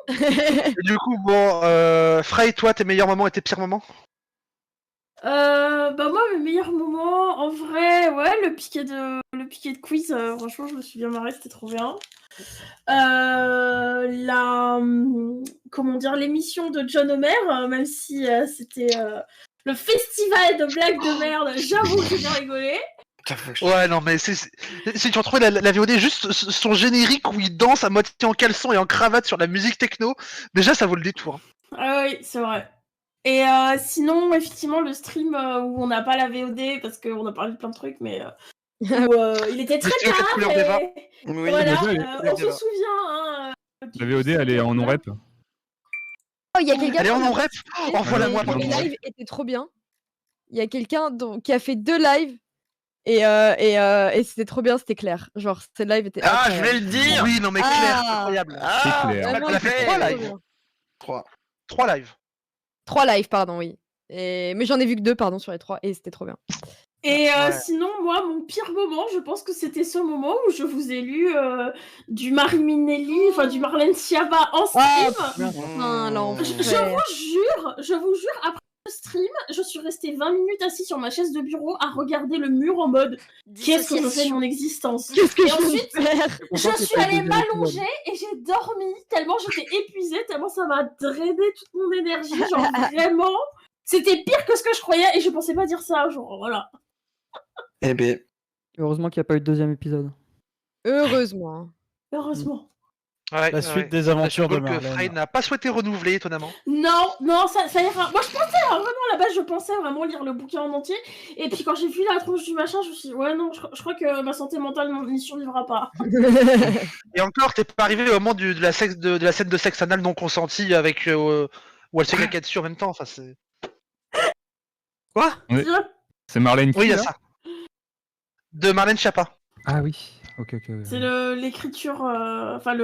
Et du coup, bon, Frey, toi, tes meilleurs moments et tes pires moments? Bah moi mes meilleurs moments en vrai ouais le piquet de quiz franchement je me suis bien marrée, c'était trop bien. Comment dire, l'émission de John Homer, même si c'était le festival de blagues de merde, j'avoue que j'ai bien rigolé. Ouais, non, mais si tu retrouvais la VOD, juste son générique où il danse à moitié en caleçon et en cravate sur la musique techno, déjà ça vaut le détour. Ah oui, c'est vrai. Et sinon, effectivement, le stream où on n'a pas la VOD parce qu'on a parlé de plein de trucs, mais où, il était très Le tard. couleur des vins. Et... Oui, voilà, déjà, on se souvient. Hein, La VOD, elle est en non-rep. Oh, il y a quelqu'un Elle est en qui a non-rep. Oh, voilà-moi, les pardon. lives étaient trop bien. Il y a quelqu'un qui a fait 2 lives et c'était trop bien, c'était clair. Genre, ces lives étaient Ah, je incroyables. vais le dire. Oui, non, mais Claire, c'est incroyable. Ah, clair. Vraiment, Elle a fait c'était 3 trop lives. bien. 3 lives. 3 lives, pardon, oui. Mais j'en ai vu que 2, pardon, sur les 3, et c'était trop bien. Et Ouais. sinon, moi, mon pire moment, je pense que c'était ce moment où je vous ai lu du Marie Minelli, enfin du Marlène Schiappa en stream. Putain, l'enfer. Je vous jure, après stream, je suis restée 20 minutes assise sur ma chaise de bureau à regarder le mur en mode qu'est-ce que je fais de mon existence? Qu'est-ce que Et je vais ensuite, faire? je suis allée m'allonger et j'ai dormi tellement j'étais épuisée, tellement ça m'a drainé toute mon énergie. Genre vraiment, c'était pire que ce que je croyais et je pensais pas dire ça un jour. Voilà. Eh ben, Heureusement qu'il n'y a pas eu de deuxième épisode. Heureusement. Heureusement. Ouais, La suite des aventures de que Marlène. Frey n'a pas souhaité renouveler, étonnamment. Non, ça ira. Moi, je pensais, vraiment, à la base, je pensais vraiment lire le bouquin en entier. Et puis, quand j'ai vu la tronche du machin, je me suis dit, ouais, non, je crois que ma santé mentale n'y survivra pas. Et encore, t'es pas arrivé au moment de la scène de sexe anal non consenti avec où elle se caca dessus en même temps. Enfin, c'est. Quoi? Oui. C'est Marlène qui Oui, il y a là ça. De Marlène Schiappa. Ah oui. Ok. C'est l'écriture. Enfin,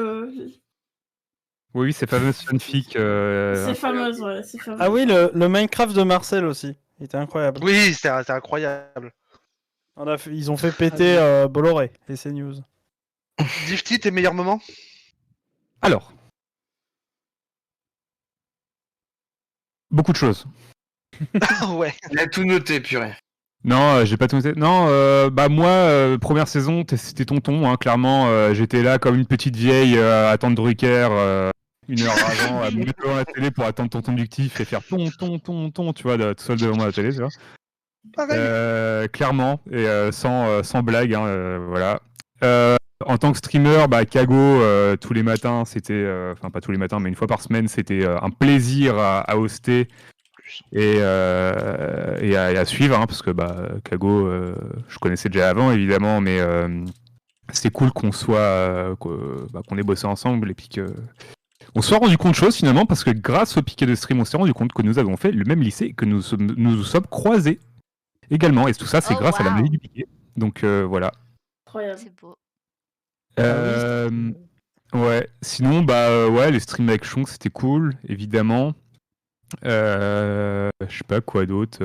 Oui, c'est fameuse fanfic. C'est fameuse, ouais. C'est fameuse. Ah oui, le Minecraft de Marcel aussi. Il était incroyable. Oui, c'est incroyable. Ils ont fait péter Bolloré et CNews. Difty, tes meilleurs moments? Alors. Beaucoup de choses. Ouais. il a tout noté, purée. Non, j'ai pas tout noté. Non, bah moi, première saison, c'était tonton, hein, clairement. J'étais là comme une petite vieille à attendre Drucker 1 heure avant, à me mettre devant la télé pour attendre tonton Ductif et faire ton, tu vois, tout seul devant moi à la télé, tu vois. Pareil. Clairement, et sans blague, hein, voilà. En tant que streamer, bah, Kago, tous les matins, c'était... Enfin, pas tous les matins, mais 1 fois par semaine, c'était un plaisir à hoster. Et à suivre, hein, parce que bah, Kago, je connaissais déjà avant évidemment, mais c'était cool qu'on soit, qu'on ait bossé ensemble et puis qu'on se soit rendu compte de choses finalement, parce que grâce au piquet de stream, on s'est rendu compte que nous avons fait le même lycée et que nous nous sommes croisés également, et tout ça c'est grâce à la magie du piquet. Donc voilà. Incroyable. C'est beau. Ouais, sinon bah ouais, les streams avec Chonk c'était cool évidemment. Je sais pas quoi d'autre.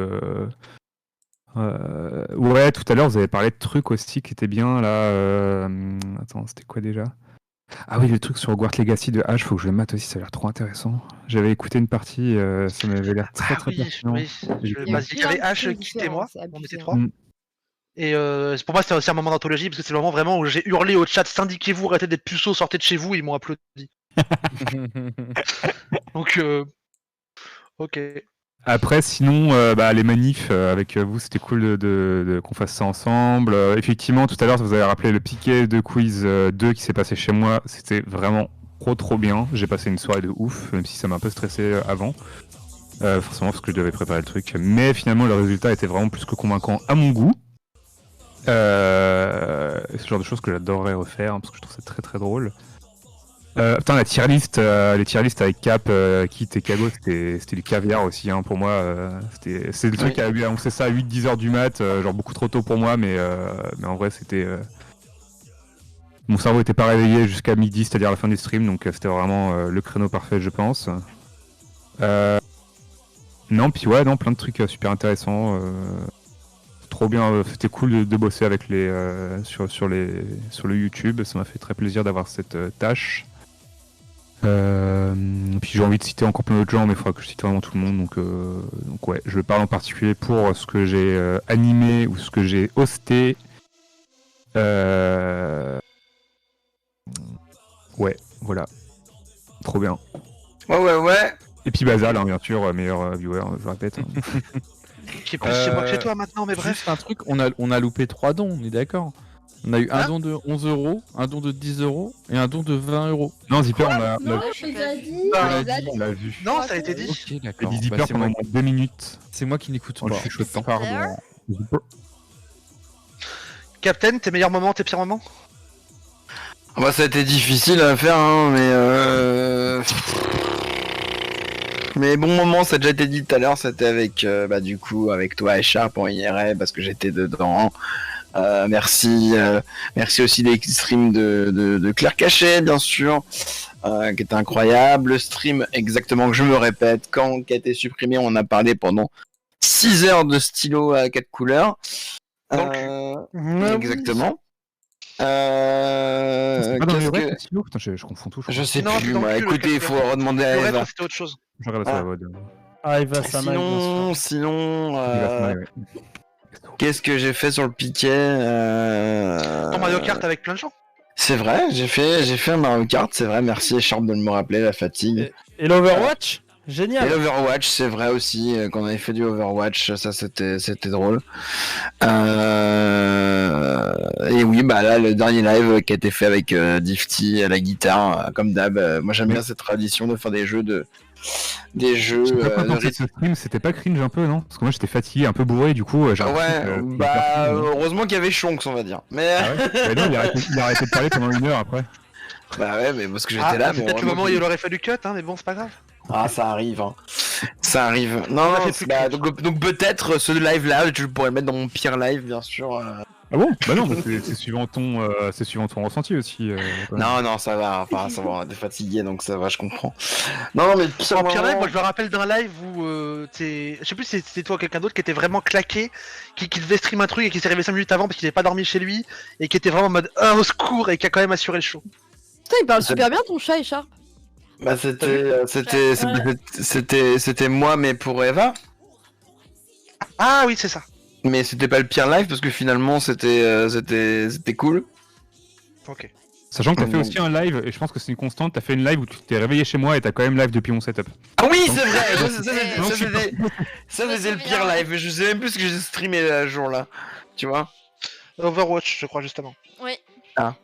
Ouais, tout à l'heure vous avez parlé de trucs aussi qui étaient bien là. Attends, c'était quoi déjà? Ah oui, le truc sur Hogwarts Legacy de H, faut que je le mate aussi, ça a l'air trop intéressant. J'avais écouté une partie, ça m'avait l'air très pertinent. Oui. Il y avait H, Kit et moi, on était 3. Et pour moi, c'était aussi un moment d'anthologie, parce que c'est le moment vraiment où j'ai hurlé au chat, syndiquez-vous, arrêtez d'être puceaux, sortez de chez vous, ils m'ont applaudi. Donc, ok. Après, sinon, bah, les manifs avec vous, c'était cool qu'on fasse ça ensemble. Effectivement, tout à l'heure, vous avez rappelé le piquet de quiz 2 qui s'est passé chez moi. C'était vraiment trop bien. J'ai passé une soirée de ouf, même si ça m'a un peu stressé avant. Forcément, parce que je devais préparer le truc. Mais finalement, le résultat était vraiment plus que convaincant à mon goût. C'est le genre de choses que j'adorerais refaire, hein, parce que je trouve ça très drôle. Putain, les tier list avec Cap, Kit et Kago, c'était du caviar aussi, hein, pour moi. C'est le truc qui a eu annoncé ça à 8-10 heures du mat, genre beaucoup trop tôt pour moi, mais en vrai, c'était... Mon cerveau était pas réveillé jusqu'à midi, c'est-à-dire la fin du stream, donc c'était vraiment le créneau parfait, je pense. Non, puis ouais, non, plein de trucs super intéressants. Trop bien, c'était cool de bosser avec sur le YouTube, ça m'a fait très plaisir d'avoir cette tâche. Puis j'ai envie de citer encore plein d'autres gens, mais il faudra que je cite vraiment tout le monde, donc ouais, je parle en particulier pour ce que j'ai animé ou ce que j'ai hosté. Ouais, voilà, trop bien. Ouais. Et puis Basal, hein, bien sûr, meilleur viewer, je répète. Hein. Qui est plus chez moi que chez toi maintenant, mais bref. Juste un truc, on a loupé 3 dons, on est d'accord? On a eu un don de 11 €, un don de 10 € et un don de 20 €. Non, Zipper, Non, je les ai dit. on l'a vu. Non, ça a été dit. Ok, J'ai d'accord. dit Zipper Bah, c'est pendant moi- 2 minutes. c'est moi qui n'écoute Oh, pas. je suis chuchotant. Pardon. Captain, tes meilleurs moments, tes pires moments? Bah, ça a été difficile à faire, hein, mais bon moment, ça a déjà été dit tout à l'heure, c'était avec, du coup, avec toi et Sharp en IRL, parce que j'étais dedans. Merci aussi des streams de Claire Cachet, bien sûr, qui était incroyable. Le stream, exactement, que je me répète, qui a été supprimé, on a parlé pendant 6 heures de stylo à 4 couleurs. Exactement. C'est pas dans qu'est-ce le que- reste, Silo ? Putain, je confonds tout. Je sais Non, plus, c'est dans moi. le cul, Écoutez, il faut redemander à Le Eva. reste, c'était autre chose. Je regarde ça, Ah. ouais. Ah, il va ça mal, bien sûr. Sinon, Il va se marrer, ouais. qu'est-ce que j'ai fait sur le piquet Ton Mario Kart avec plein de gens. C'est vrai, j'ai fait un Mario Kart, c'est vrai, merci Echarpe de me rappeler, la fatigue. Et l'Overwatch? Génial. Et l'Overwatch, c'est vrai aussi, qu'on avait fait du Overwatch, ça c'était drôle. Et oui, bah là, le dernier live qui a été fait avec Difty à la guitare, comme d'hab. Moi j'aime bien cette tradition de faire des jeux de ce stream, c'était pas cringe un peu, non? Parce que moi j'étais fatigué, un peu bourré, du coup j'ai heureusement qu'il y avait Shonks, on va dire. Mais Ah ouais. Non, il a arrêté de parler pendant 1 heure après. Bah ouais, mais parce que j'étais là. Peut-être le moment où il aurait fallu cut, hein, mais bon, c'est pas grave. Ah, ça arrive, hein. Ça arrive. Non, donc peut-être ce live-là, je pourrais le mettre dans mon pire live, bien sûr. Ah bon? Bah non, c'est suivant ton ressenti aussi. Non, ça va. Enfin, ça va, on est fatigué, donc ça va, je comprends. Non, mais En pire live, moi je me rappelle d'un live où je sais plus si c'était toi ou quelqu'un d'autre qui était vraiment claqué, qui devait stream un truc et qui s'est réveillé 5 minutes avant parce qu'il avait pas dormi chez lui et qui était vraiment en mode au secours et qui a quand même assuré le show. Putain, il parle super bien ton chat, Echarpe. Bah c'était moi, mais pour Eva. Ah oui, c'est ça. Mais c'était pas le pire live parce que finalement c'était cool. Ok. Sachant que t'as fait aussi un live, et je pense que c'est une constante, t'as fait une live où tu t'es réveillé chez moi et t'as quand même live depuis mon setup. Ah oui, c'est vrai. Ça c'était le pire live. Je sais même plus ce que j'ai streamé le jour-là. Tu vois. Overwatch, je crois justement. Oui. Ah.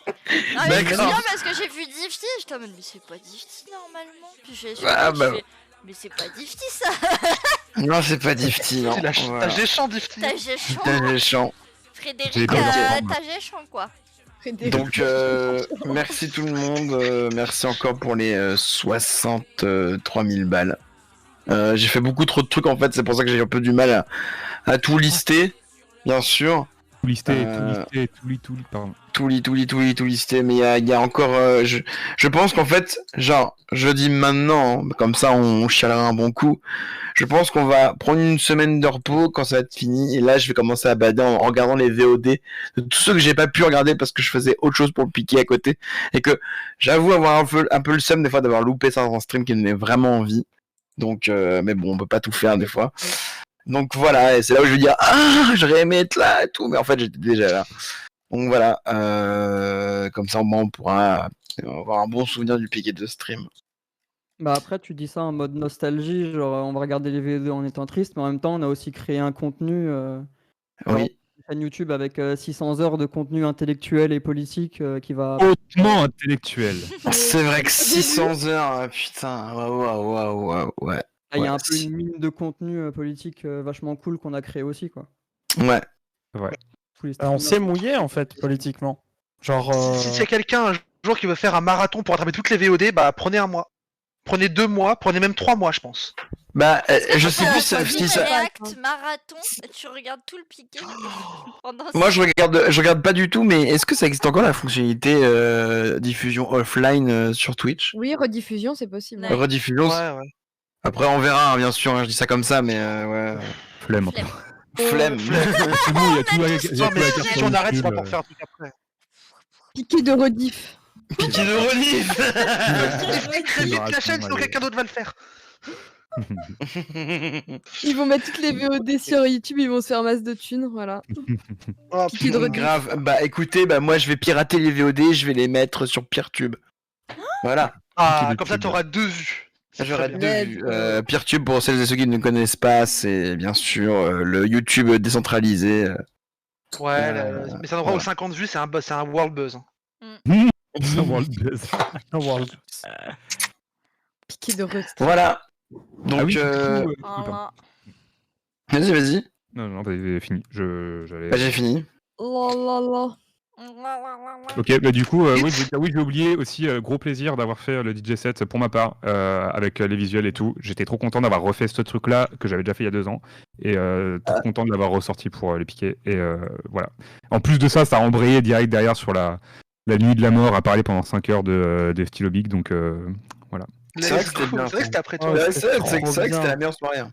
Ah mais c'est D'accord. bien parce que j'ai vu Difty, j'étais en mode mais c'est pas Difty normalement. Puis j'ai mais c'est pas Difty ça. Non, c'est pas Difty, non. T'as Géchant Difty. T'as Géchant. T'as Géchant. Frédéric, t'as Géchant quoi. Donc merci tout le monde, merci encore pour les 63 000 balles. J'ai fait beaucoup trop de trucs en fait, c'est pour ça que j'ai un peu du mal à tout lister, bien sûr. Tout lister, pardon. Tout lister, mais il y a encore... je pense qu'en fait, genre, je dis maintenant, hein, comme ça on chialera un bon coup, je pense qu'on va prendre une semaine de repos quand ça va être fini, et là je vais commencer à bader en regardant les VOD de tous ceux que j'ai pas pu regarder parce que je faisais autre chose pour le piquer à côté, et que j'avoue avoir un peu le seum des fois d'avoir loupé ça dans un stream qui me donnait vraiment envie, donc mais bon, on peut pas tout faire des fois. Donc voilà, et c'est là où je vais dire j'aurais aimé être là et tout, mais en fait j'étais déjà là. Donc voilà, comme ça au moins on pourra avoir un bon souvenir du piquet de stream. Bah après tu dis ça en mode nostalgie, genre on va regarder les VOD en étant triste, mais en même temps on a aussi créé un contenu Oui. une chaîne YouTube avec 600 heures de contenu intellectuel et politique qui va... hautement intellectuel. C'est vrai que 600 heures, putain, waouh, ouais. Il y a un peu une mine de contenu politique vachement cool qu'on a créé aussi, quoi. Ouais. Ouais. On s'est mouillé en fait politiquement. Genre. Si c'est quelqu'un un jour qui veut faire un marathon pour attraper toutes les VOD, bah prenez 1 mois. Prenez 2 mois, prenez même 3 mois, je pense. Bah, je sais plus si ça. React marathon, tu regardes tout le piqué pendant. Moi, je regarde pas du tout, mais est-ce que ça existe encore la fonctionnalité diffusion offline sur Twitch? Oui, rediffusion, c'est possible. Ouais. Rediffusion. Ouais. Après, on verra, hein, bien sûr. Je dis ça comme ça, mais ouais. Flemme. Flemme. C'est bon, il y a tout la Si on arrête, c'est pas pour faire un truc après. Piqué de rediff. Piqué de relief. Très vite la chaîne, sinon quelqu'un d'autre va le faire. Ils vont mettre toutes les VOD sur YouTube, ils vont se faire masse de thunes, voilà. Piqué de rediff. Grave. Bah écoutez, moi je vais pirater les VOD, je vais les mettre sur Peertube. Voilà. Ah, comme ça t'auras 2 vues. J'aurai 2 vues. Peertube, pour celles et ceux qui ne connaissent pas, c'est bien sûr le YouTube décentralisé. Ouais, mais c'est un endroit où 50 vues, c'est un world buzz. C'est un world buzz. Un world. Piqué de rediff. Voilà. Donc, Ah oui, vas-y. Non, bah, fini. J'allais. Bah, j'ai fini. Oh. Ok, bah du coup, oui, j'ai oublié aussi, gros plaisir d'avoir fait le DJ set pour ma part, avec les visuels et tout. J'étais trop content d'avoir refait ce truc-là, que j'avais déjà fait il y a 2 ans, et trop content de l'avoir ressorti pour les piquer, et voilà. En plus de ça, ça a embrayé direct derrière sur la nuit de la mort à parler pendant 5 heures de Stylo Big, donc voilà. C'est vrai que c'était bien. C'est vrai que c'était après toi. C'est vrai que c'était la meilleure soirée.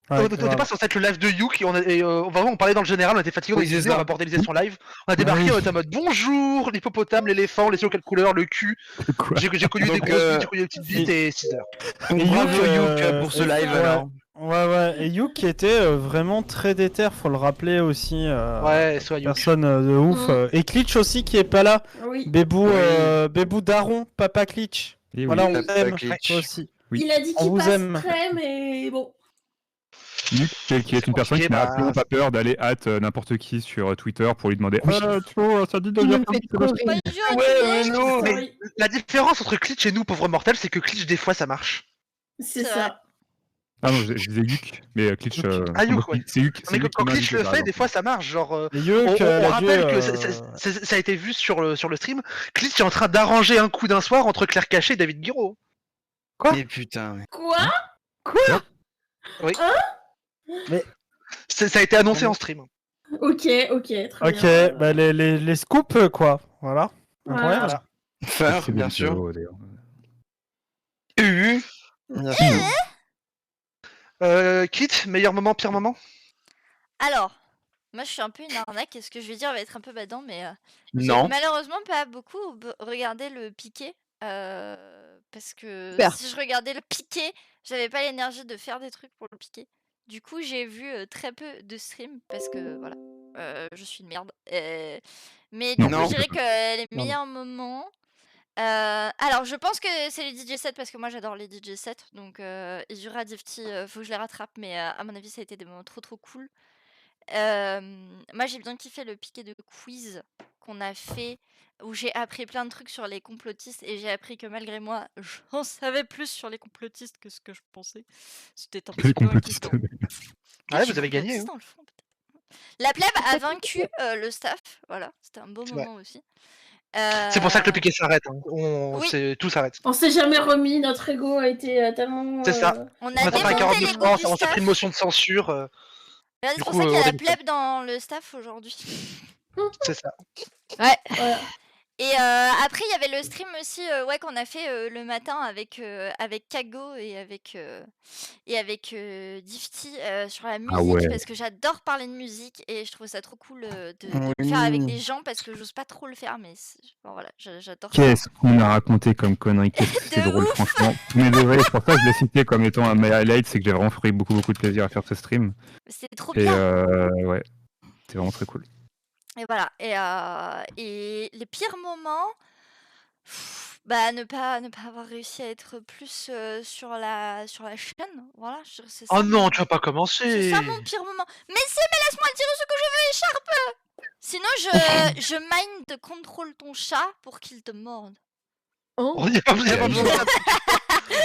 Ouais, On n'était grave. pas censé être le live de Youk, vraiment on parlait dans le général, on était fatigué, on Oui, disait c'est on ça. va bordéliser son live. On a débarqué, Oui. on était en mode bonjour, l'hippopotame, l'éléphant, les yeux quelle couleur, le cul. Quoi? J'ai connu des Donc, grosses bites, j'ai connu des petites bites et 6 heures. Donc, Et bravo Youk, Youk pour ce et- live ouais. alors. Ouais, et Youk qui était vraiment très déter, faut le rappeler aussi. Ouais, soit Youk. Personne de ouf. Mm. Et Klitsch aussi qui est pas là. Oui. Bébou, Oui. Bébou Daron, Papa Klitsch. Et oui. Voilà, on Papa t'aime, Klitsch. toi aussi. Oui. Il a dit On qu'il vous aime. passerait, mais bon. Luc, qui est une personne qui n'a compliqué, absolument pas peur d'aller n'importe qui sur Twitter pour lui demander Oui. tu vois, ça dit de Il dire me comme fait ça, trop parce rire. Bonjour, Ouais, Guinée. non. Mais Sorry. la différence entre Glitch et nous, pauvres mortels, c'est que Glitch, des fois, ça marche. C'est C'est ça. Ah non, je disais Luc, mais Klitsch, Ah, Youk, ouais. c'est Luc, Mais Luc quand qui m'a Glitch invité, le par fait, exemple. des fois, ça marche. Genre, Et Youk, on elle a rappelle dû, que ça a été vu sur le stream. Glitch est en train d'arranger un coup d'un soir entre Claire Cachet et David Guiraud. Quoi? Mais putain. Mais... Quoi? Oui. Mais- Ça a été annoncé en stream. Ok, très Ok, bien. bah les scoops, quoi. Voilà. Incroyable. Voilà. Faire, C'est bien des sûr. vidéos, d'ailleurs. Bien sûr. Kit, meilleur moment, pire moment? Alors, moi je suis un peu une arnaque et ce que je vais dire va être un peu badant, mais j'ai Non. malheureusement pas beaucoup regardé le piqué. Parce que Super. si je regardais le piqué, j'avais pas l'énergie de faire des trucs pour le piqué. Du coup, j'ai vu très peu de streams parce que voilà, je suis une merde. Mais du Non. coup, Non. je dirais que les Non. meilleurs moments. Alors, je pense que c'est les DJ sets parce que moi j'adore les DJ sets. Donc, Izura, Difty, faut que je les rattrape, mais à mon avis, ça a été des moments trop cool. Moi, j'ai bien kiffé le piqué de quiz qu'on a fait où j'ai appris plein de trucs sur les complotistes et j'ai appris que malgré moi, j'en savais plus sur les complotistes que ce que je pensais. C'était un Les petit peu complotistes. inquiétant. Ouais, Je vous suis avez gagné, complotiste dans le fond, peut-être. La plèbe a vaincu le staff, voilà, c'était un beau C'est vrai. moment aussi. C'est pour ça que le piqué s'arrête. Hein. Oui. Tout s'arrête. On s'est jamais remis, notre ego a été tellement. C'est ça. On On a a tapé à démonté 49 l'ego morts, du on s'est staff. pris une motion de censure. Là, Du c'est pour coup, ça qu'il y on a la démonte. plèbe dans le staff aujourd'hui. C'est ça. Ouais. Voilà. Et après, il y avait le stream aussi ouais, qu'on a fait le matin avec Kago et avec Difty sur la musique ouais. parce que j'adore parler de musique et je trouve ça trop cool de le faire avec des gens parce que j'ose pas trop le faire, mais bon, voilà, j'adore ça. Qu'est-ce qu'on a raconté comme conneries, qu'est-ce que c'est De drôle, ouf. franchement. Mais désolé, c'est pour ça que je l'ai cité comme étant un mes highlights, c'est que j'ai vraiment pris beaucoup de plaisir à faire ce stream. C'était trop Et bien. ouais, c'est vraiment très cool. Et voilà. Et les pires moments, bah ne pas avoir réussi à être plus sur la chaîne. Voilà, c'est ça. Oh non, mon- tu vas pas C'est commencer. ça mon pire moment. Mais laisse-moi dire ce que je veux, écharpe. Sinon, je mind contrôle ton chat pour qu'il te morde. Il n'y a pas besoin de ça.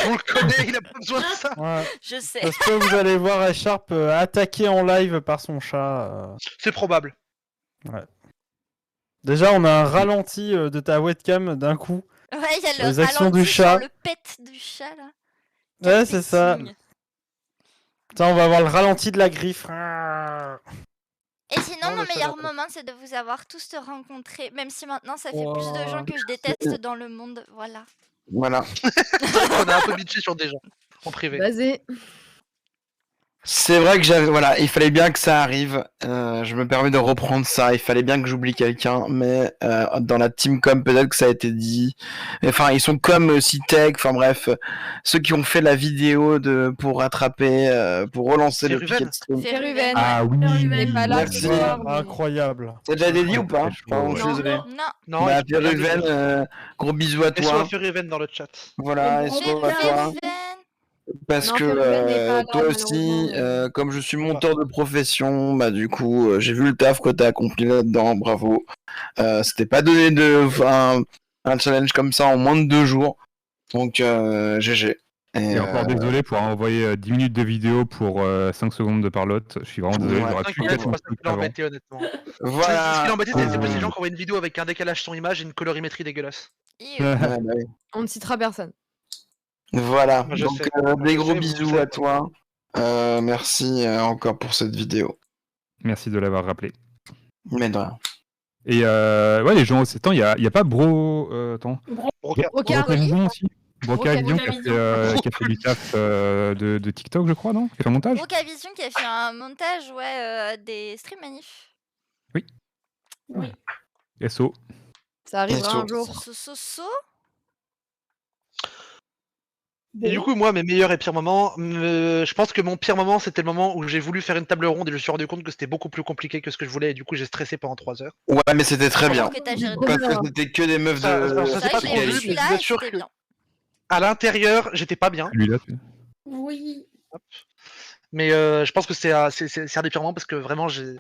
On le connaît, il a pas besoin de ça. Ouais. Je sais. Parce que vous allez voir Echarp attaqué en live par son chat. C'est probable. Ouais. Déjà, on a un ralenti de ta webcam d'un coup. Ouais, il y a Les le actions ralenti du sur chat. le pet du chat là. Ouais, c'est ça. Petting. Tiens, on va avoir le ralenti de la griffe. Et sinon, Oh, mon le chat meilleur d'après. moment, c'est de vous avoir tous rencontrés, même si maintenant ça fait plus de gens que je déteste dans le monde. Voilà. Voilà. On a un peu bitché sur des gens en privé. Vas-y. C'est vrai que voilà, il fallait bien que ça arrive. Je me permets de reprendre ça. Il fallait bien que j'oublie quelqu'un, mais dans la team com, peut-être que ça a été dit. Enfin, ils sont comme Citec. Enfin bref, ceux qui ont fait la vidéo pour rattraper, pour relancer le Féruven. piquet de stream. Féruven. Ah oui. Féruven. Il est pas là Merci. ce soir, mais- Incroyable. C'est déjà été dit ou pas? Ouais, Pardon, je suis Non. désolé. Non. Non, Bah, il faut rien Féruven, dire. gros bisous à Et soit toi. Féruven dans le chat. Voilà, Et et gros soit à câlin. toi. Féruven. Parce Non, que Féruven n'est pas là, toi aussi, malheureusement, comme je suis monteur de profession, bah du coup, j'ai vu le taf que t'as accompli là-dedans, bravo. C'était pas donné un challenge comme ça en moins de 2 jours, donc GG. Et encore désolé pour avoir envoyé 10 minutes de vidéo pour 5 secondes de parlotte. Je suis vraiment désolé, Ouais. j'aurais pu T'inquiète, mettre c'est un pas ça truc qui l'a avant. embêté, honnêtement. Ce Voilà. qui l'a embêté, c'est plus les gens qui envoient une vidéo avec un décalage son image et une colorimétrie dégueulasse. Ew. Ouais, bah oui. On ne citera personne. Voilà, Moi, je donc sais. des Je gros sais, vous bisous savez. à toi. Merci encore pour cette vidéo. Merci de l'avoir rappelé. Mais de rien. Et ouais, les gens, c'est temps, il y a pas Bro. Attends. Brocard. Brocard. Brocarisme aussi. Brocavision qui a fait du taf de TikTok, je crois, non? Qui a fait un montage? Brocavision qui a fait un montage, des stream manifs. Oui. Oui. SO. Ça arrivera un jour. So. Et du coup, moi, mes meilleurs et pires moments, je pense que mon pire moment, c'était le moment où j'ai voulu faire une table ronde et je me suis rendu compte que c'était beaucoup plus compliqué que ce que je voulais et du coup, j'ai stressé pendant 3 heures. Ouais, mais c'était très bien. Que t'as géré Parce que c'était que des meufs de. Ça, C'est c'est vrai pas que trop j'ai vu vu, mais je celui-là vous et assure c'était que bien. à l'intérieur, j'étais pas bien. Celui-là, Oui. Mais je pense que c'est un des pires moments parce que vraiment, j'ai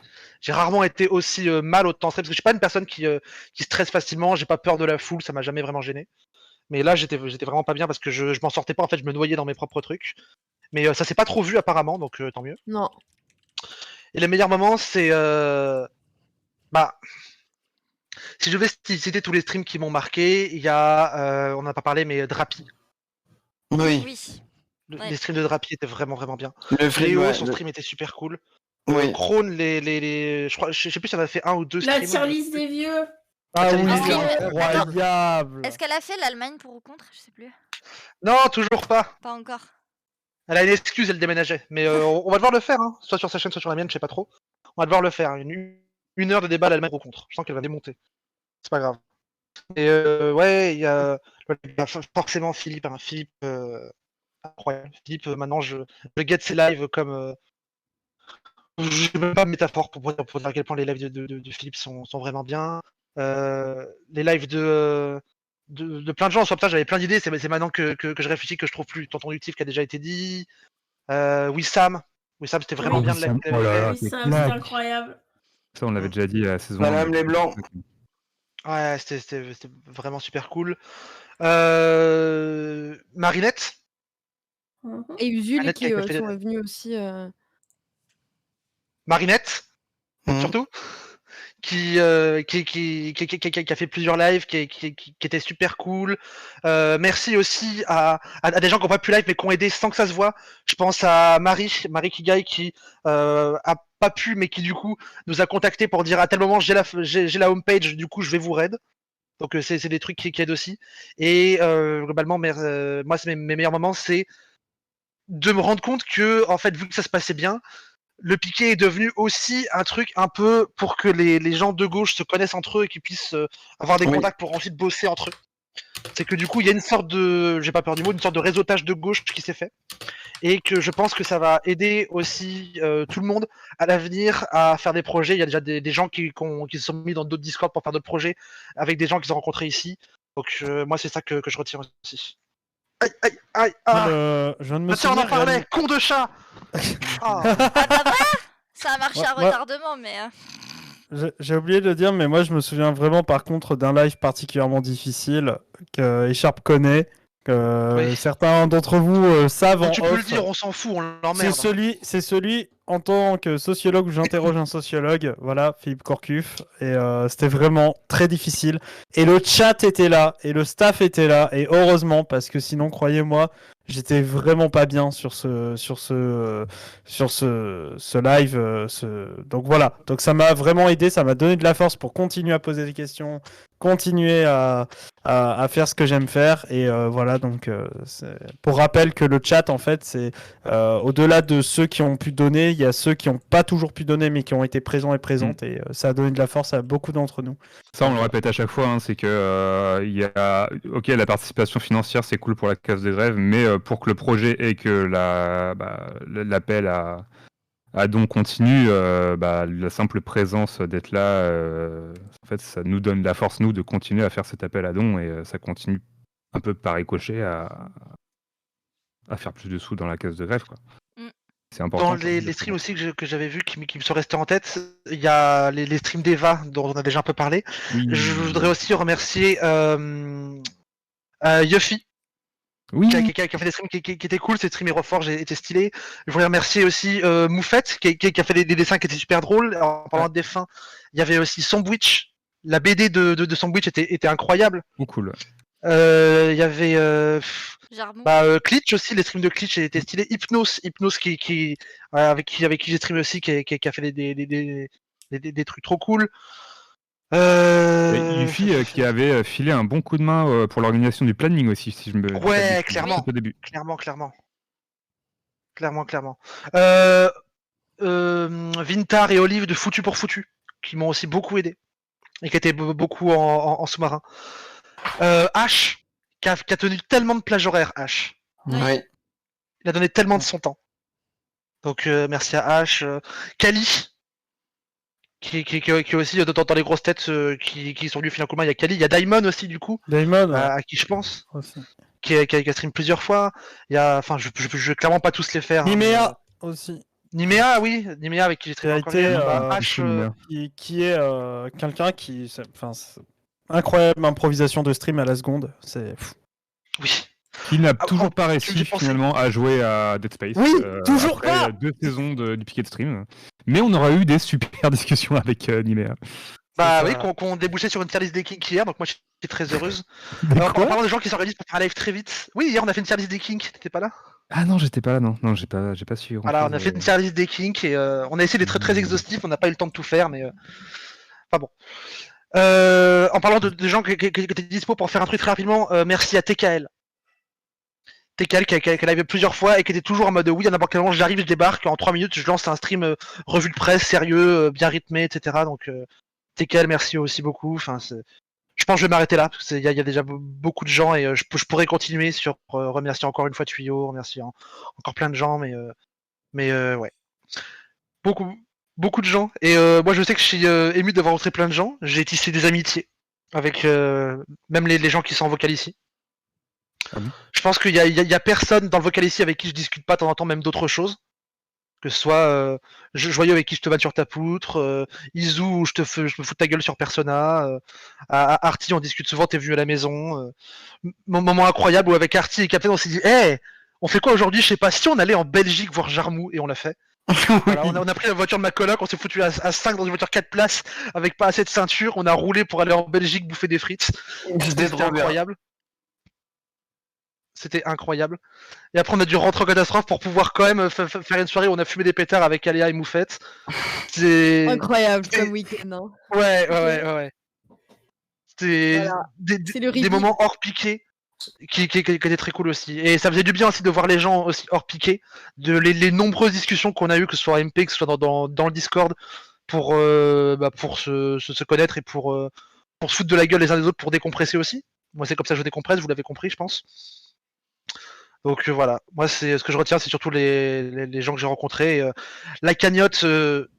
rarement été aussi mal au temps stress parce que je suis pas une personne qui stresse facilement, j'ai pas peur de la foule, ça m'a jamais vraiment gêné. Mais là, j'étais vraiment pas bien parce que je m'en sortais pas, en fait, je me noyais dans mes propres trucs. Mais ça s'est pas trop vu apparemment, donc tant mieux. Non. Et les meilleurs moments, c'est bah, si je devais citer tous les streams qui m'ont marqué, il y a, on n'a pas parlé, mais Drapi. Oui. Oui. Les streams de Drapi étaient vraiment bien. Le free, Léo, ouais, son stream était super cool. Oui. Krone, je crois, je sais plus si on a fait 1 ou 2 La streams. tier list des vieux. Ah Ça oui, me dit Ah bien. oui, mais- incroyable. Est-ce qu'elle a fait l'Allemagne pour ou contre? Je sais plus. Non, toujours pas. Pas encore. Elle a une excuse, elle déménageait. Mais on va devoir le faire, hein. Soit sur sa chaîne, soit sur la mienne, je sais pas trop. On va devoir le faire. Une heure de débat l'Allemagne ou contre. Je sens qu'elle va démonter. C'est pas grave. Et ouais, il y a forcément Philippe. Hein. Philippe, incroyable. Philippe, maintenant, je get ses lives comme. Je n'ai même pas de métaphore pour dire à quel point les lives de Philippe sont vraiment bien. Les lives de plein de gens, sur ça j'avais plein d'idées, c'est maintenant que je réfléchis que je trouve plus. Tonton Ductif qui a déjà été dit. Wissam c'était vraiment Oui. bien de la Wissam, oh là là. Oui, c'est ça, claque. c'est incroyable. Ça, on l'avait déjà dit à la saison. Madame les Blancs. Ouais, c'était vraiment super cool. Marinette. Mhm. Et Usul Annette qui qui a fait sont venus aussi. Marinette, Mhm. surtout. Qui a fait plusieurs lives, qui était super cool. Merci aussi à des gens qui n'ont pas pu live mais qui ont aidé sans que ça se voit. Je pense à Marie Kigai qui a pas pu mais qui du coup nous a contacté pour dire à tel moment j'ai la homepage, du coup je vais vous raid. Donc c'est des trucs qui aident aussi. Et globalement, moi c'est mes meilleurs moments, c'est de me rendre compte que en fait vu que ça se passait bien, le piqué est devenu aussi un truc un peu pour que les gens de gauche se connaissent entre eux et qu'ils puissent avoir des Oui. contacts pour ensuite bosser entre eux. C'est que du coup, il y a une sorte de, j'ai pas peur du mot, une sorte de réseautage de gauche qui s'est fait. Et que je pense que ça va aider aussi tout le monde à l'avenir à faire des projets. Il y a déjà des gens qui se sont mis dans d'autres Discord pour faire d'autres projets avec des gens qu'ils ont rencontrés ici. Donc moi, c'est ça que je retiens aussi. Aïe, Je viens de me tiens, on en souvenir, parlait, con de chat. Ah. Ah bah voilà. Ça a marché à Ouais. retardement, mais. J'ai oublié de dire, mais moi je me souviens vraiment par contre d'un live particulièrement difficile que Echarp connaît, que Oui. certains d'entre vous savent en Tu peux le off. dire, on s'en fout, on C'est l'emmerde. celui en tant que sociologue où j'interroge un sociologue, voilà, Philippe Corcuff, et c'était vraiment très difficile. Et le chat était là, et le staff était là, et heureusement, parce que sinon, croyez-moi, j'étais vraiment pas bien sur ce live. Donc voilà, donc ça m'a vraiment aidé, ça m'a donné de la force pour continuer à poser des questions, continuer à faire ce que j'aime faire, et voilà, donc pour rappel que le chat, en fait, c'est au-delà de ceux qui ont pu donner, il y a ceux qui n'ont pas toujours pu donner mais qui ont été présents et présentes, et ça a donné de la force à beaucoup d'entre nous. Ça, on le répète à chaque fois, hein, c'est que il y a, ok, la participation financière, c'est cool pour la case de grève, mais pour que le projet et que l'appel à don continue, la simple présence d'être là, en fait, ça nous donne la force, nous, de continuer à faire cet appel à don, et ça continue un peu par ricochet à faire plus de sous dans la case de grève, quoi. C'est important. Dans les streams aussi que j'avais vus qui me sont restés en tête, il y a les streams d'Eva dont on a déjà un peu parlé. Oui. Je voudrais aussi remercier Yuffie Oui. qui a fait des streams qui étaient cool, ces streams Reforge étaient stylés. Je voudrais remercier aussi Moufette qui a fait des dessins qui étaient super drôles. En parlant de défunts, il y avait aussi Sandwich. La BD de Sandwich était incroyable. Oh, cool. Il y avait Klitsch aussi, les streams de Klitsch étaient stylés. Hypnose avec qui j'ai streamé aussi, qui a fait des trucs trop cool. Et Yuffie qui avait filé un bon coup de main pour l'organisation du planning aussi, si je me. Ouais, clairement. Au début. Clairement. Vintar et Olive de Foutu pour Foutu, qui m'ont aussi beaucoup aidé et qui étaient beaucoup en sous-marin. H, qui a tenu tellement de plages horaires, H. Oui. Il a donné tellement de son temps. Donc merci à H. Kali, qui est aussi dans les grosses têtes qui sont venus filer un coup de main. Il y a Kali, il y a Daimon aussi du coup, Daimon, à qui je pense, aussi. qui a stream plusieurs fois. Il y a, enfin, je vais clairement pas tous les faire. Nimea aussi. Nimea, oui, Nimea avec qui j'ai Qui a stream été encore. H, qui est quelqu'un qui, enfin, incroyable improvisation de stream à la seconde, c'est fou. Oui. Qui n'a toujours pas réussi finalement à jouer à Dead Space. Oui, toujours après pas. 2 saisons du piquet de stream. Mais on aura eu des super discussions avec Nimea. Bah oui, qu'on débouchait sur une tier list des Kinks hier, donc moi j'étais très heureuse. En parlant des gens qui s'organisent pour faire un live très vite. Oui, hier on a fait une tier list des Kinks, t'étais pas là? Ah non, j'étais pas là, non, j'ai pas su. Voilà, on a fait une tier list des Kinks et on a essayé d'être très exhaustif, on n'a pas eu le temps de tout faire, mais. Enfin bon. En parlant de gens qui étaient dispo pour faire un truc très rapidement, merci à TKL. TKL qui a live plusieurs fois et qui était toujours en mode oui, à n'importe quel moment j'arrive, je débarque, en 3 minutes je lance un stream revue de presse, sérieux, bien rythmé, etc. Donc TKL, merci aussi beaucoup. Enfin, je pense que je vais m'arrêter là, parce qu'il y a déjà beaucoup de gens et je pourrais continuer sur remercier encore une fois Tuyau, remercier encore plein de gens, mais ouais. Beaucoup de gens. Et moi je sais que je suis ému d'avoir rencontré plein de gens. J'ai tissé des amitiés avec même les gens qui sont en vocal ici. Je pense qu'il y a personne dans le vocal ici avec qui je discute pas de temps en temps même d'autres choses. Que ce soit Joyeux avec qui je te vanne sur ta poutre, Izu où je me fous de ta gueule sur Persona, à Arty on discute souvent, t'es venu à la maison. Mon moment incroyable où avec Arty et Captain on s'est dit hey, on fait quoi aujourd'hui? Je sais pas, si on allait en Belgique voir Jarmou, et on l'a fait. Voilà, on a pris la voiture de ma coloc, on s'est foutu à 5 dans une voiture 4 places avec pas assez de ceinture, on a roulé pour aller en Belgique bouffer des frites. C'était incroyable. C'était incroyable. Et après on a dû rentrer en catastrophe pour pouvoir quand même faire une soirée où on a fumé des pétards avec Aléa et Moufette. C'est incroyable comme week-end. Hein. Ouais. C'était voilà. des moments hors piqué qui étaient très cool aussi. Et ça faisait du bien aussi de voir les gens aussi hors piqué, les nombreuses discussions qu'on a eues, que ce soit en MP, que ce soit dans le Discord, pour se connaître et pour se foutre de la gueule les uns des autres, pour décompresser aussi. Moi c'est comme ça que je décompresse, vous l'avez compris je pense. Donc voilà, moi c'est ce que je retiens, c'est surtout les gens que j'ai rencontrés. La cagnotte,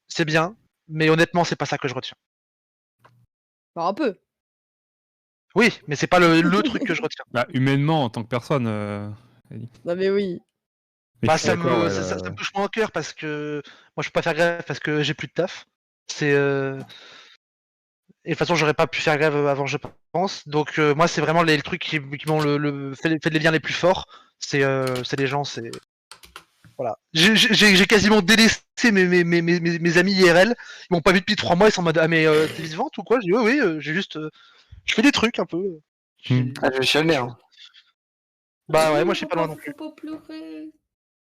c'est bien, mais honnêtement c'est pas ça que je retiens. Bah, un peu. Oui, mais c'est pas le truc que je retiens. Bah, humainement, en tant que personne. Non mais oui. Bah, ça me touche moins au cœur parce que moi je peux pas faire grève parce que j'ai plus de taf. Et de toute façon j'aurais pas pu faire grève avant je pense. Donc moi c'est vraiment les trucs qui m'ont fait les liens les plus forts. C'est les gens, c'est. Voilà. J'ai quasiment délaissé mes amis IRL. Ils m'ont pas vu depuis 3 mois, ils sont en mode ah mais t'es vivante ou quoi? Je dis oui, j'ai juste. Je fais des trucs un peu. Ah, je suis allé, hein. Bah ouais, moi je sais pas loin non plus. Faut pas pleurer.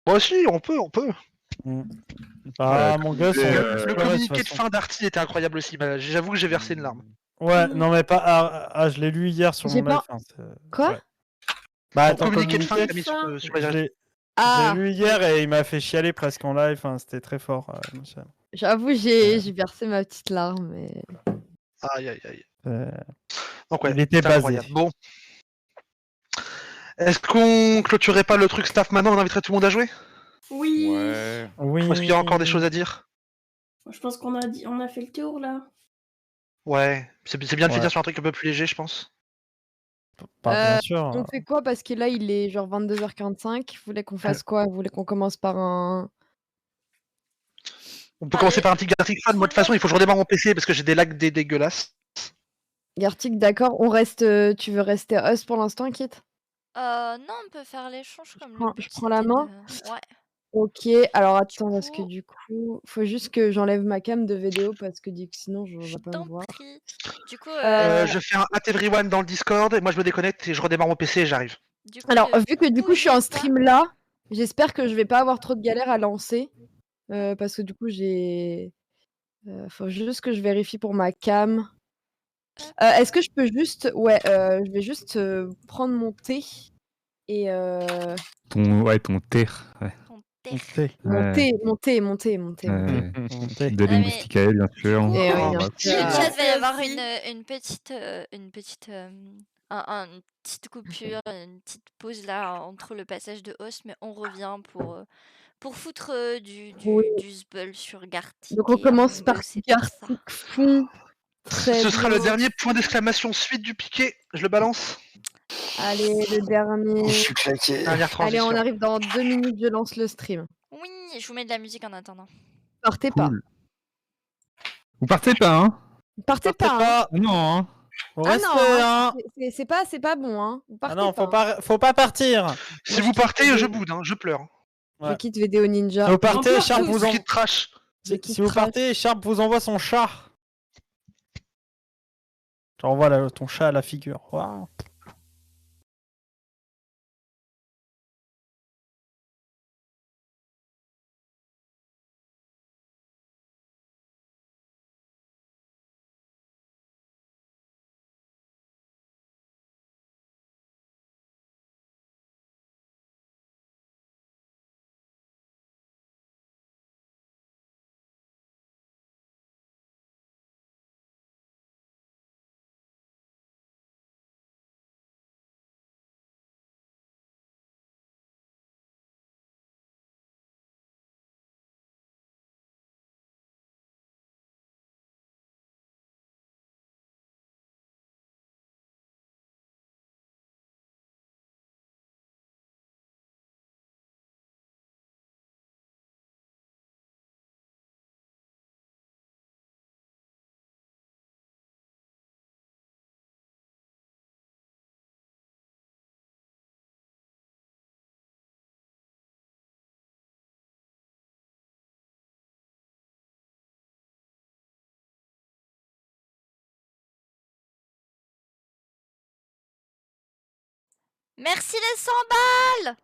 Moi aussi, on peut. Ah, mon gosse, le communiqué de fin d'Arty était incroyable aussi. Bah, j'avoue que j'ai versé une larme. Ouais, non mais pas. Ah, je l'ai lu hier sur mon live. Quoi? Ouais. Bah attends, communiqué de fin que t'as mis sur les réseaux. J'ai lu hier et il m'a fait chialer presque en live. Enfin, c'était très fort. J'avoue, j'ai versé ma petite larme. Mais... Aïe. Donc ouais, il était basé. Incroyable. Bon. Est-ce qu'on clôturerait pas le truc staff maintenant? On inviterait tout le monde à jouer? Oui. Oui. Est-ce qu'il y a encore des choses à dire? Je pense qu'on a fait le tour là. Ouais, c'est bien de finir sur un truc un peu plus léger, je pense. Bien sûr. On fait quoi? Parce que là, il est genre 22h45. Vous voulez qu'on fasse quoi? Vous voulez qu'on commence par un... On peut commencer par un petit Gartic Fan. Moi, de toute façon, il faut que je redémarre mon PC parce que j'ai des lags dégueulasses. Gartic, d'accord. On reste... Tu veux rester host pour l'instant, Kit? Non, on peut faire l'échange comme je prends la main. Ouais. Ok, alors attends, parce que du coup, faut juste que j'enlève ma cam de vidéo parce que sinon, je vais pas me voir. Du coup, je fais un at everyone dans le Discord et moi je me déconnecte et je redémarre mon PC et j'arrive. Alors, vu que du coup, je suis en stream là, j'espère que je vais pas avoir trop de galères à lancer. Parce que du coup, j'ai... faut juste que je vérifie pour ma cam. Est-ce que je peux juste... Ouais, je vais juste prendre mon thé et... Ton terre. Ouais. Ton Mon terre. thé. Mon thé. Mon thé. De Ah, mais Mousticale, bien Du sûr. coup, Eh oui, Enfin, bien bref. sûr. le chat va y avoir Merci. une petite coupure, une petite pause là entre le passage de host, mais on revient pour foutre Oui. du Zbeul sur Gartic. Donc on et commence Among par Us et tout ça. Gartic fond. Très Ce sera le bien. dernier point d'exclamation suite du piqué. Je le balance. Allez, le dernier. Je suis claqué. Dernière Allez, transition. on arrive dans 2 minutes, je lance le stream. Oui, je vous mets de la musique en attendant. Partez pas. Cool. Vous partez pas, hein? Partez pas, hein. Ah non, hein? Faut Ah rester, non, hein. c'est pas bon, hein. Vous partez Ah non, pas. Hein. faut pas partir. Si Moi, vous je quitte partez, je VDO. boude, hein, je pleure. Je Ouais. quitte VDO Ninja. Si vous partez, pleure Sharp tous. vous Je en... quitte Trash. Je quitte Si vous Trash. partez, Sharp vous envoie son chat. J'envoie ton chat à la figure. Waouh. Merci les 100 balles!